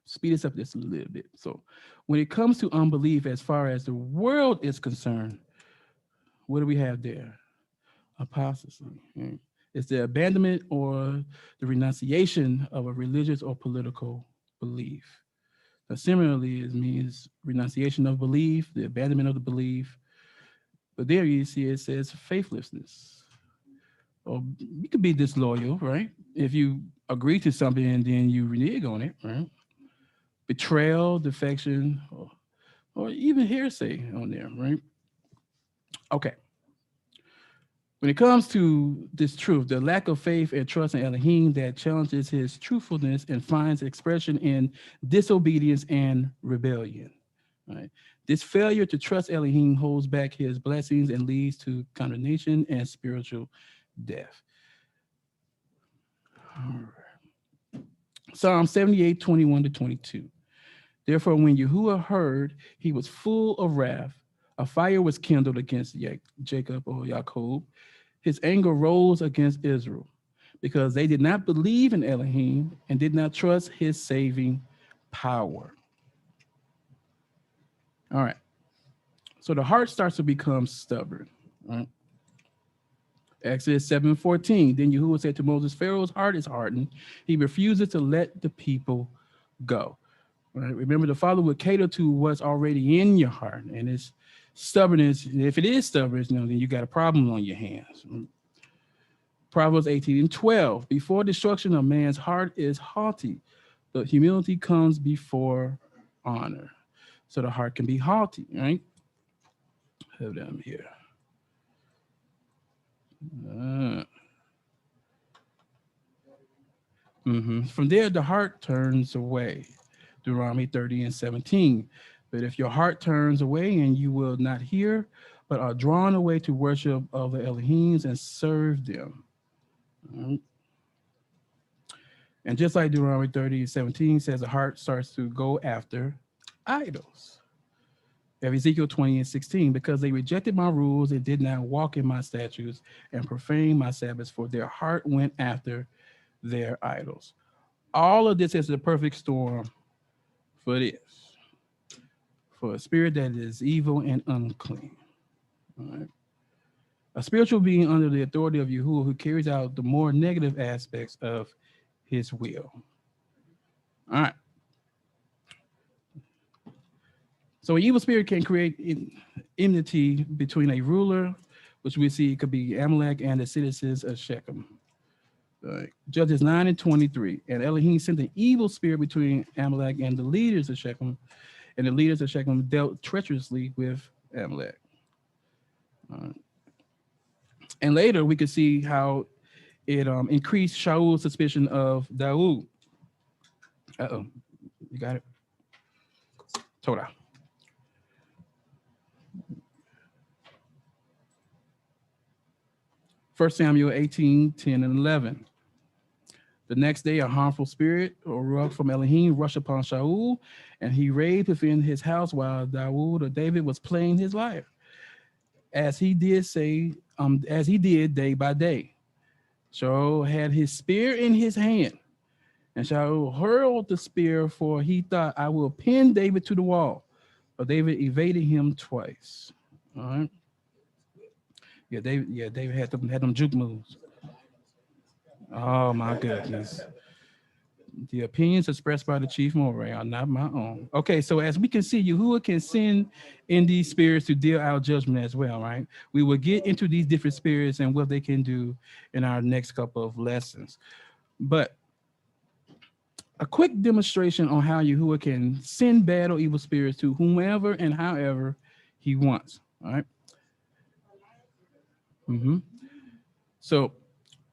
Speed this up just a little bit. So when it comes to unbelief, as far as the world is concerned, what do we have there? Apostasy. Right? It's the abandonment or the renunciation of a religious or political belief. Now, similarly, it means renunciation of belief, the abandonment of the belief. But there you see it says faithlessness. Or you could be disloyal, right? If you agree to something and then you renege on it, right? Betrayal, defection, or even hearsay on there, right? Okay. When it comes to this truth, the lack of faith and trust in Elohim that challenges his truthfulness and finds expression in disobedience and rebellion, right? This failure to trust Elohim holds back his blessings and leads to condemnation and spiritual death. Psalm 78:21-22. Therefore, when Yahuah heard, he was full of wrath. A fire was kindled against Jacob or Jacob. His anger rose against Israel because they did not believe in Elohim and did not trust his saving power. All right. So the heart starts to become stubborn. Right? Exodus 7:14. Then Yahuah said to Moses, Pharaoh's heart is hardened. He refuses to let the people go. Right? Remember, the Father will cater to what's already in your heart, and it's stubbornness. If it is stubbornness, then you got a problem on your hands. Proverbs 18:12. Before destruction, a man's heart is haughty, but humility comes before honor. So the heart can be haughty, right? Have them here. From there, the heart turns away. Deuteronomy 30:17. But if your heart turns away and you will not hear, but are drawn away to worship other Elohims and serve them. And just like Deuteronomy 30:17 says, the heart starts to go after idols. Ezekiel 20:16, because they rejected my rules and did not walk in my statutes and profaned my Sabbaths, for their heart went after their idols. All of this is the perfect storm for this, for a spirit that is evil and unclean. All right. A spiritual being under the authority of Yahuah who carries out the more negative aspects of his will. All right. So an evil spirit can create enmity between a ruler, which we see could be Amalek, and the citizens of Shechem. Judges 9 and 23. And Elohim sent an evil spirit between Amalek and the leaders of Shechem, and the leaders of Shechem dealt treacherously with Amalek. And later we could see how it increased Shaul's suspicion of Dawood. Uh-oh, you got it? Torah. First Samuel 18, 10 and 11. The next day, a harmful spirit or ruach from Elohim rushed upon Shaul, and he raved within his house while Dawood or David was playing his lyre, as he did day by day. Shaul had his spear in his hand, and Shaul hurled the spear, for he thought, I will pin David to the wall. But David evaded him twice. All right. David had them juke moves. Oh my goodness. The opinions expressed by the chief Moreh are not my own. Okay, so as we can see, Yahuah can send in these spirits to deal out judgment as well, right? We will get into these different spirits and what they can do in our next couple of lessons. But a quick demonstration on how Yahuah can send bad or evil spirits to whomever and however he wants, all right? So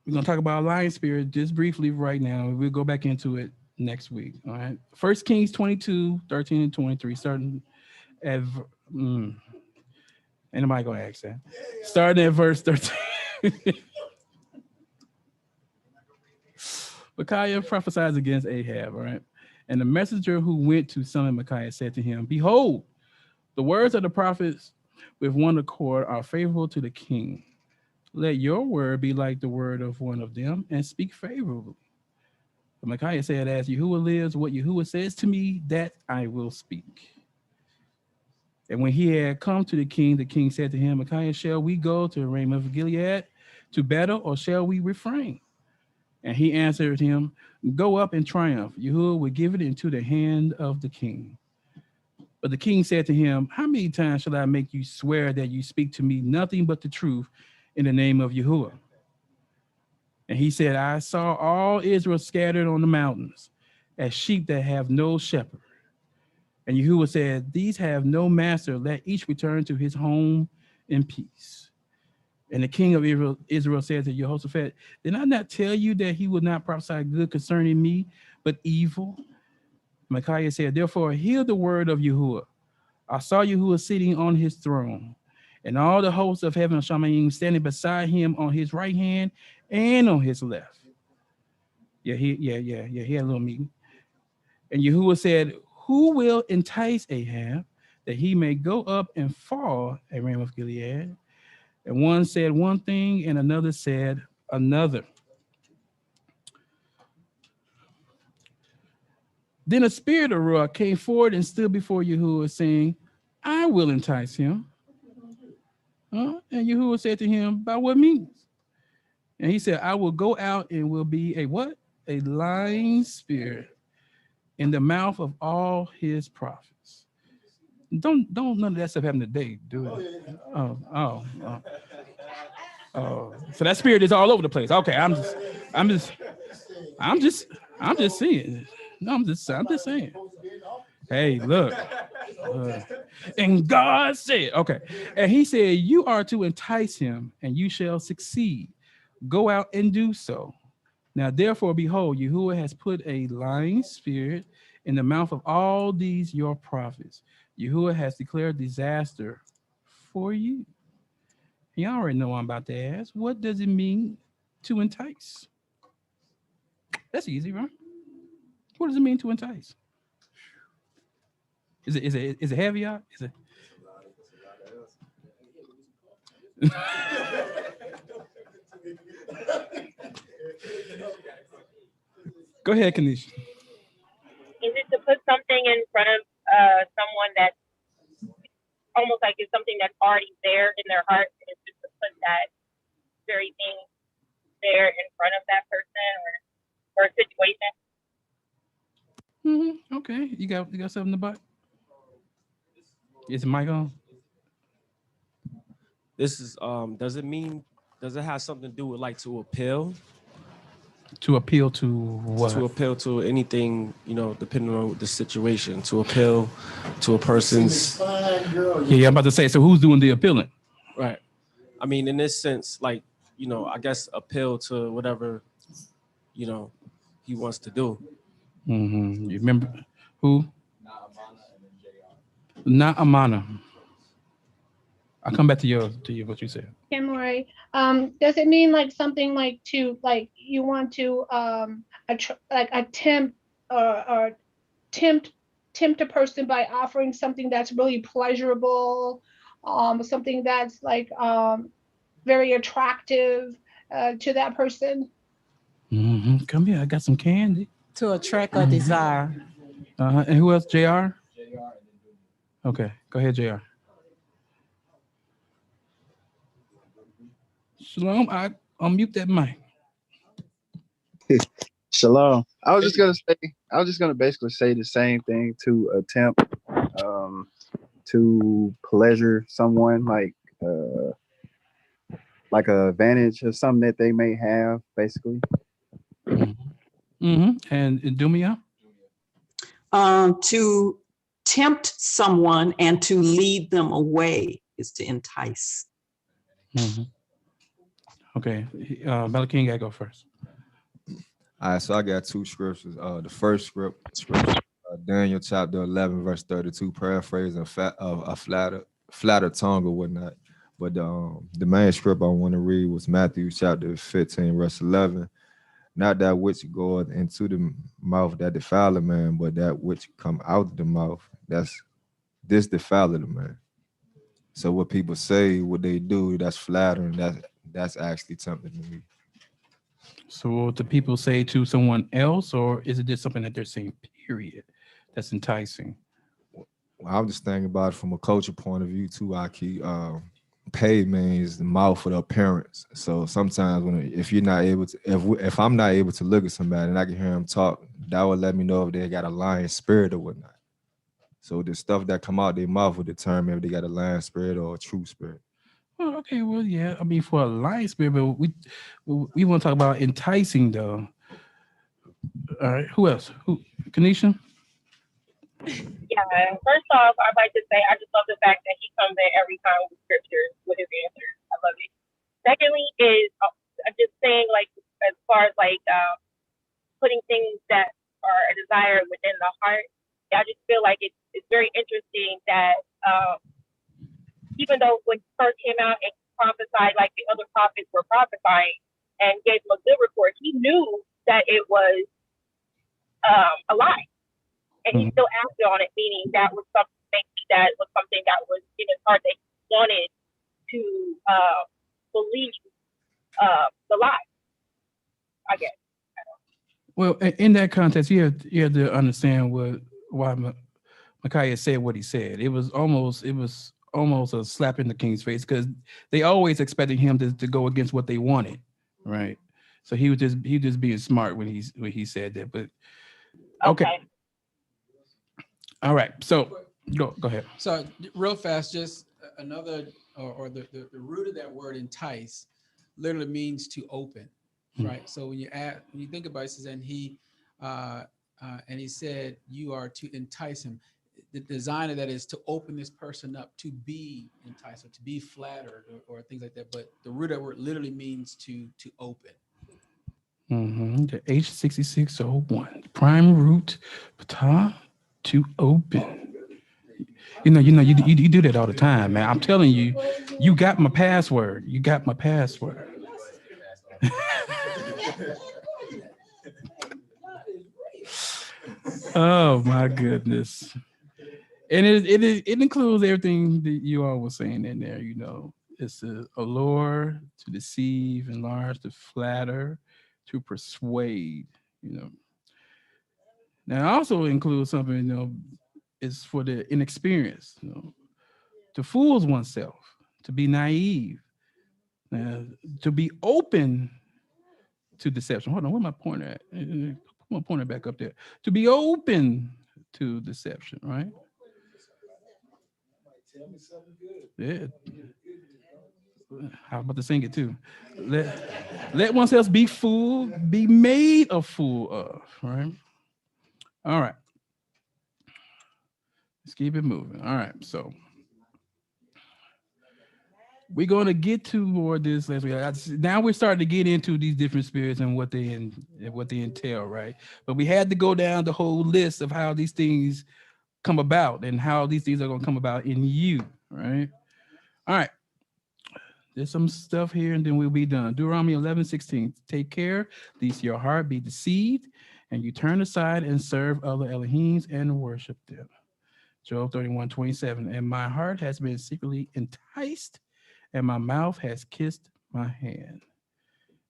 we're going to talk about lying spirit just briefly right now. We'll go back into it next week. All right. 1 Kings 22, 13 and 23, starting at, ain't nobody going to ask that. Starting at verse 13. Micaiah prophesies against Ahab, all right? And the messenger who went to summon Micaiah said to him, behold, the words of the prophets with one accord are favorable to the king. Let your word be like the word of one of them, and speak favorably. But Micaiah said, as Yahuah lives, what Yahuah says to me, that I will speak. And when he had come to the king said to him, Micaiah, shall we go to Ramoth of Gilead to battle, or shall we refrain? And he answered him, go up and triumph. Yahuah will give it into the hand of the king. But the king said to him, how many times shall I make you swear that you speak to me nothing but the truth in the name of Yahuah? And he said, I saw all Israel scattered on the mountains as sheep that have no shepherd. And Yahuah said, these have no master. Let each return to his home in peace. And the king of Israel said to Jehoshaphat, did I not tell you that he would not prophesy good concerning me, but evil? Micaiah said, therefore, hear the word of Yahuah. I saw Yahuah sitting on his throne, and all the hosts of heaven, Shamayim, standing beside him on his right hand and on his left. He had a little meeting. And Yahuah said, who will entice Ahab that he may go up and fall at Ramoth Gilead? And one said one thing, and another said another. Then a spirit of Ruach came forward and stood before Yahuah, saying, I will entice him. And Yahuah said to him, by what means? And he said, I will go out and will be a what? A lying spirit in the mouth of all his prophets. Don't none of that stuff happen today, do it? So that spirit is all over the place. Okay, I'm just seeing. No, I'm just saying. Hey, look. And God said, okay. And he said, you are to entice him, and you shall succeed. Go out and do so. Now, therefore, behold, Yahuah has put a lying spirit in the mouth of all these your prophets. Yahuah has declared disaster for you. You already know I'm about to ask, what does it mean to entice? That's easy, right? What does it mean to entice? Is it heavy out? Is it? Go ahead, Kanisha. Is it to put something in front of someone that's almost like it's something that's already there in their heart, and it's just to put that very thing there in front of that person or a situation? Okay, you got something in the butt? Is the mic on? This is does it have something to do with like to appeal? To appeal to what? To appeal to anything, you know, depending on the situation. To appeal to a person's. Yeah, I'm about to say. So who's doing the appealing? Right. I mean, in this sense, like, you know, I guess appeal to whatever, you know, he wants to do. Mm-hmm. You remember who? Not Amana. I'll come back to you what you said. Okay, Moreh. Does it mean like something like to like you want to like attempt or tempt a person by offering something that's really pleasurable, something that's like very attractive to that person? Mm-hmm. Come here, I got some candy. To attract or desire. And who else? JR? Okay, go ahead, JR. Shalom, I unmute that mic. Shalom. I was just gonna basically say the same thing, to attempt to pleasure someone, like a advantage or something that they may have, basically. Mm-hmm. And Dumia? To tempt someone and to lead them away is to entice. Mm-hmm. Okay, Malachi, gotta go first. All right, so I got two scriptures. The first scripture, Daniel chapter 11, verse 32, paraphrasing a flatter tongue or whatnot. But the main script I want to read was Matthew chapter 15, verse 11. Not that which goeth into the mouth that defileth man, but that which come out of the mouth, this defileth the man. So what people say, what they do, that's flattering. That's actually tempting to me. So what the people say to someone else, or is it just something that they're saying, period, that's enticing? Well, I'm just thinking about it from a culture point of view too, Aki. Pay means the mouth for the appearance. So sometimes if you're not able to, if I'm not able to look at somebody and I can hear them talk, that would let me know if they got a lying spirit or whatnot. So the stuff that come out their mouth will determine if they got a lying spirit or a true spirit. Oh, okay, well, yeah. I mean, for a lying spirit, but we want to talk about enticing, though. All right, who else? Kanisha? Yeah, first off, I'd like to say I just love the fact that he comes in every time with scriptures with his answers. I love it. Secondly, is I'm just saying, like, as far as like putting things that are a desire within the heart, I just feel like it's very interesting that even though when he first came out and prophesied like the other prophets were prophesying and gave him a good report, he knew that it was a lie. And he still acted on it, meaning that was something that was in his heart that he wanted to believe the lie, I guess. Well, in that context, you have to understand why Micaiah said what he said. It was almost a slap in the king's face, because they always expected him to go against what they wanted, right? So he was just being smart when he said that. But okay. All right, so go ahead. So real fast, just another, or the root of that word entice literally means to open, right? So when you think about it, it says, and he said you are to entice him. The design of that is to open this person up to be enticed or to be flattered or things like that. But the root of that word literally means to open. Mm-hmm. The H6601 prime root to open. You do that all the time, man. I'm telling you, you got my password. You got my password. Oh my goodness. And it includes everything that you all were saying in there, It's to allure, to deceive, enlarge, to flatter, to persuade, Now it also includes something, is for the inexperienced, to fool oneself, to be naive, to be open to deception. Hold on, where my pointer at? Put my pointer back up there. To be open to deception, right? Yeah. I was about to sing it too. Let oneself be full, be made a fool of, right? All right. Let's keep it moving. All right. So we're going to get to more of this last week. Now we're starting to get into these different spirits and what they entail, right? But we had to go down the whole list of how these things come about and how these things are going to come about in you, right? All right. There's some stuff here and then we'll be done. Deuteronomy 11:16. Take care, lest your heart be deceived and you turn aside and serve other Elohims and worship them. Job 31:27. And my heart has been secretly enticed and my mouth has kissed my hand.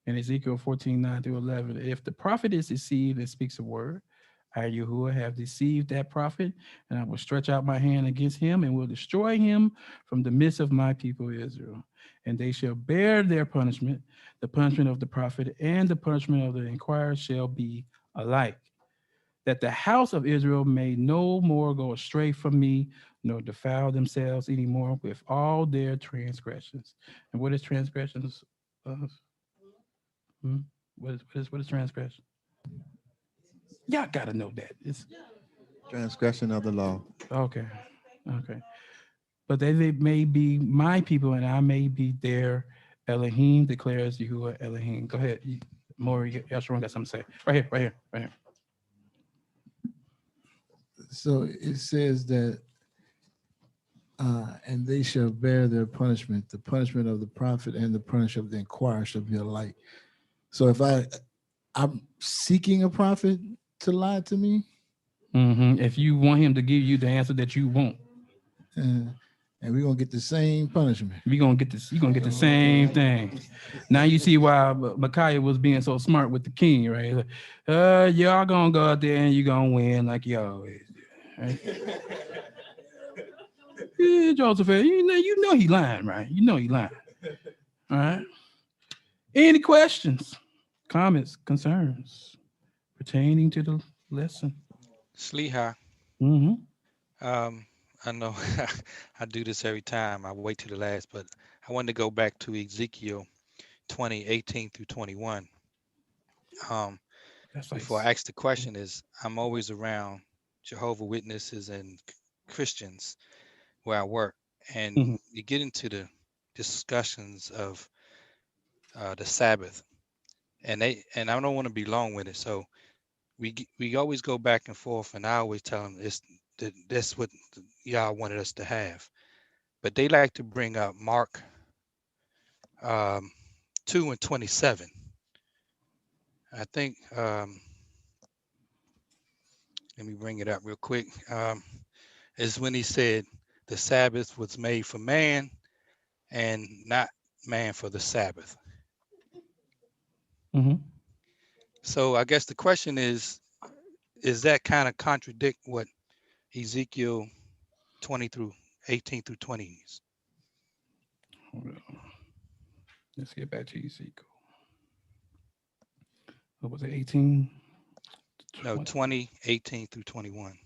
And Ezekiel 14:9-11. If the prophet is deceived and speaks a word, I, Yahuah, have deceived that prophet, and I will stretch out my hand against him and will destroy him from the midst of my people Israel. And they shall bear their punishment. The punishment of the prophet and the punishment of the inquirer shall be alike, that the house of Israel may no more go astray from me, nor defile themselves anymore with all their transgressions. And what is transgressions? What is transgression? Y'all gotta know that. It's Transgression of the law. okay. But they may be my people, and I may be their Elohim, declares Yahuah Elohim. Go ahead, Moreh, Yashron got something to say. Right here. So it says that, and they shall bear their punishment. The punishment of the prophet and the punishment of the inquirer shall be alike. So if I'm seeking a prophet to lie to me, if you want him to give you the answer that you want, and we're gonna get the same punishment. You're gonna get the same thing. Now you see why Micaiah was being so smart with the king, right? Y'all gonna go out there and you're gonna win like you always do. Right? Yeah, Joseph, you know he lying, right? You know he lying. All right. Any questions, comments, concerns pertaining to the lesson? Sliha. Mm-hmm. I know I do this every time. I wait to the last, but I wanted to go back to Ezekiel 20:18-21. Before I ask the question is, I'm always around Jehovah Witnesses and Christians where I work, and you get into the discussions of the Sabbath, and I don't want to be long with it, so we always go back and forth, and I always tell them that's what y'all wanted us to have, but they like to bring up Mark 2:27. I think let me bring it up real quick. Is when he said the Sabbath was made for man and not man for the Sabbath. So I guess the question is that kind of contradict what Ezekiel 20:18-20 is? Hold on. Let's get back to Ezekiel. What was it, 18? No, 20:18-21.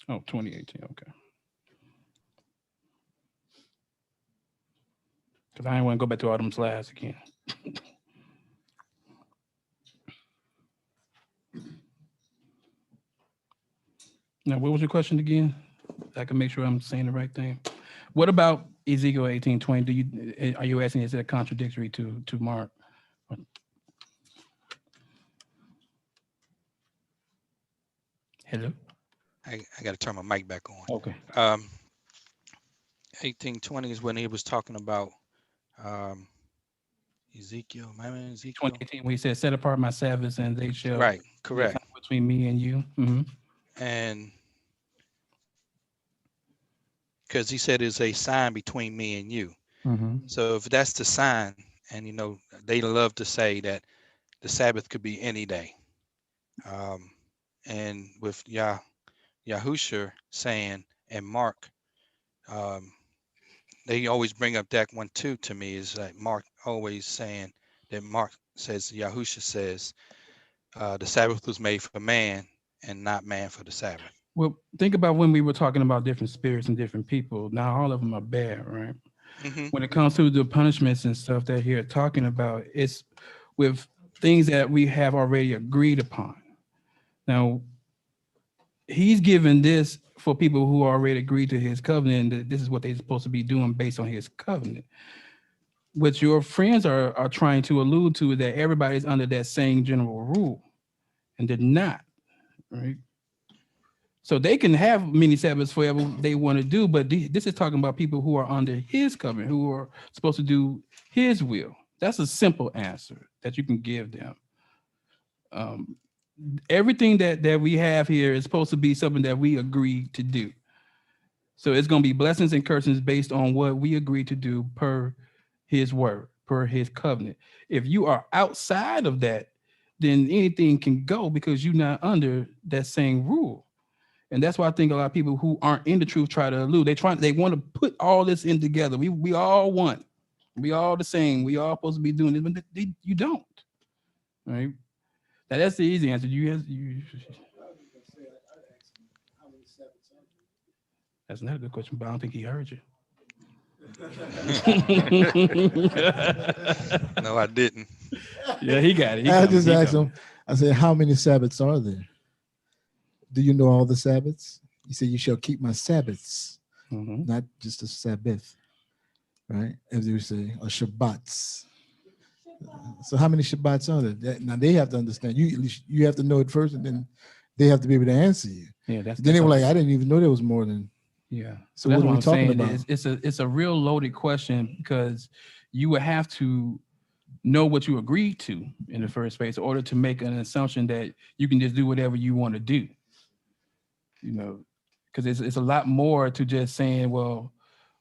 Oh, 2018, okay. Because I didn't want to go back to all them slides again. Now, what was your question again? I can make sure I'm saying the right thing. What about Ezekiel 18:20? Are you asking, is it contradictory to Mark? Hello? I got to turn my mic back on. Okay. 18:20 is when he was talking about Ezekiel. 2018, when he said, set apart my Sabbaths and they shall. Right, correct. Between me and you. And because he said it's a sign between me and you. So if that's the sign, and they love to say that the Sabbath could be any day. And with Yahushua saying, and Mark, they always bring up that one too to me, is like Mark always saying that Mark says, Yahushua says, the Sabbath was made for man and not man for the Sabbath. Well, think about when we were talking about different spirits and different people. Now all of them are bad, right? When it comes to the punishments and stuff that here talking about, it's with things that we have already agreed upon. Now, he's given this for people who already agreed to his covenant, that this is what they're supposed to be doing based on his covenant. What your friends are trying to allude to is that everybody's under that same general rule, and they're not, right? So they can have many Sabbaths forever they want to do, but this is talking about people who are under his covenant, who are supposed to do his will. That's a simple answer that you can give them. Everything that we have here is supposed to be something that we agree to do. So it's going to be blessings and cursings based on what we agree to do per his word, per his covenant. If you are outside of that, then anything can go because you're not under that same rule. And that's why I think a lot of people who aren't in the truth try to allude. They want to put all this in together. We all one. We all the same. We all supposed to be doing this, but you don't. Right? Now that's the easy answer. That's not a good question, but I don't think he heard you. No, I didn't. Yeah, he got it. I just asked him. I said, "How many Sabbaths are there? Do you know all the Sabbaths?" He said, "You shall keep my Sabbaths, not just a Sabbath, right? As you say, or Shabbats." So how many Shabbats are there? Now they have to understand. You have to know it first, and then they have to be able to answer you. Yeah, then they were like, "I didn't even know there was more than." Yeah. So what are we talking about? It's a real loaded question because you would have to know what you agreed to in the first place in order to make an assumption that you can just do whatever you want to do. You know, because it's a lot more to just saying, well,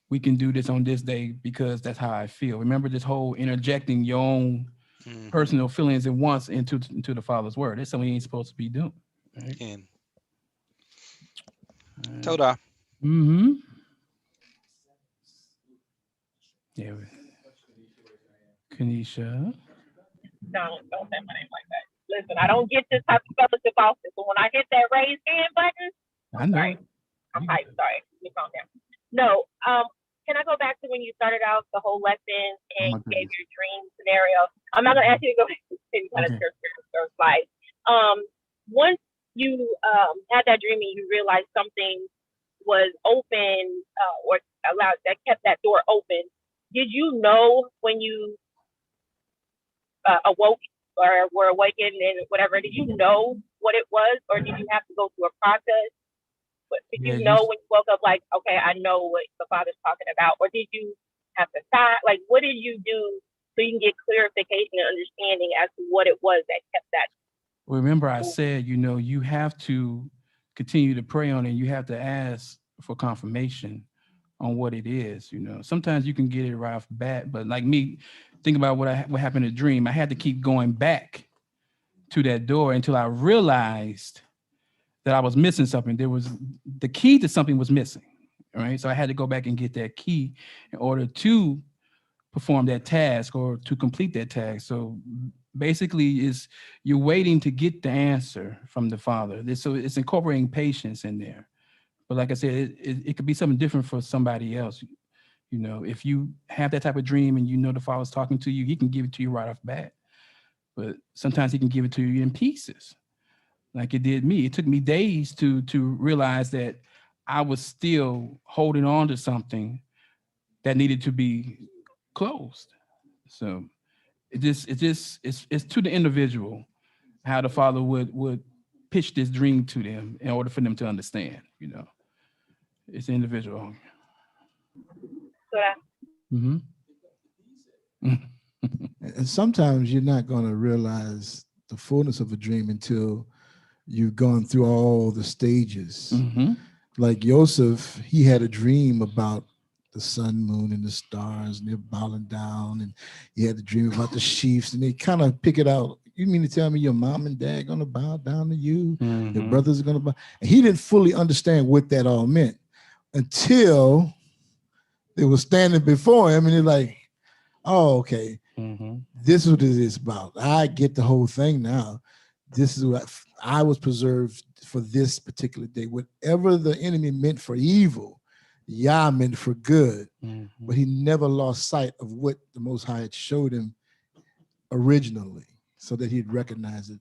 we can do this on this day because that's how I feel. Remember this whole interjecting your own personal feelings and wants into the Father's word. That's something you ain't supposed to be doing. Right? Toda. Yeah. Kanisha. Don't say my name like that. Listen, I don't get this type of fellowship often, but when I hit that raised hand button, I know. sorry. I'm hyped. Sorry. Let me calm down. No. Can I go back to when you started out the whole lesson and gave your dream scenario? I'm not gonna ask you to go back to any kind of church slide. Once you had that dream and you realized something was open or allowed that kept that door open, did you know when you awoke or were awakened and whatever, did you know what it was, or did you have to go through a process? But did you know when you woke up, like, okay, I know what the Father's talking about, or did you have to stop? Like, what did you do so you can get clarification and understanding as to what it was that kept that? Remember, I said, you have to continue to pray on it. You have to ask for confirmation on what it is. Sometimes you can get it right off the bat, but like me, think about what happened in the dream. I had to keep going back to that door until I realized that I was missing something. There was the key to something was missing. All right. So I had to go back and get that key in order to perform that task or to complete that task. So basically you're waiting to get the answer from the Father. So it's incorporating patience in there. But like I said, it could be something different for somebody else. If you have that type of dream and the Father's talking to you, he can give it to you right off the bat. But sometimes he can give it to you in pieces. Like it did me. It took me days to realize that I was still holding on to something that needed to be closed. So it's to the individual how the Father would pitch this dream to them in order for them to understand. It's individual. And sometimes you're not going to realize the fullness of a dream until you've gone through all the stages. Like Joseph, he had a dream about the sun, moon, and the stars, and they're bowing down, and he had a dream about the sheaves, and they kind of pick it out. You mean to tell me your mom and dad gonna bow down to you? Your brothers are gonna bow? And he didn't fully understand what that all meant until they were standing before him, and they're like, "Oh, okay, this is what it is about. I get the whole thing now. this is what I was preserved for this particular day. Whatever the enemy meant for evil, Yah meant for good. But he never lost sight of what the Most High had showed him originally, so that he'd recognize it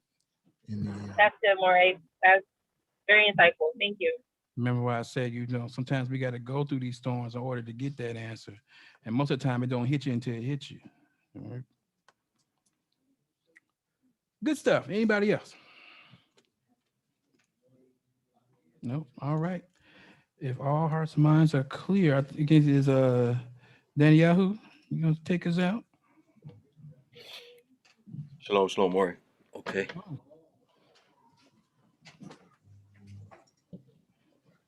in the end. That's good, Moreh. That's very insightful. Thank you. Remember why I said, sometimes we got to go through these storms in order to get that answer. And most of the time it don't hit you until it hits you. All right. Good stuff. Anybody else? No. All right. If all hearts and minds are clear, I think it is Yahuah. You gonna take us out? Shalom, Moreh. Okay. Oh.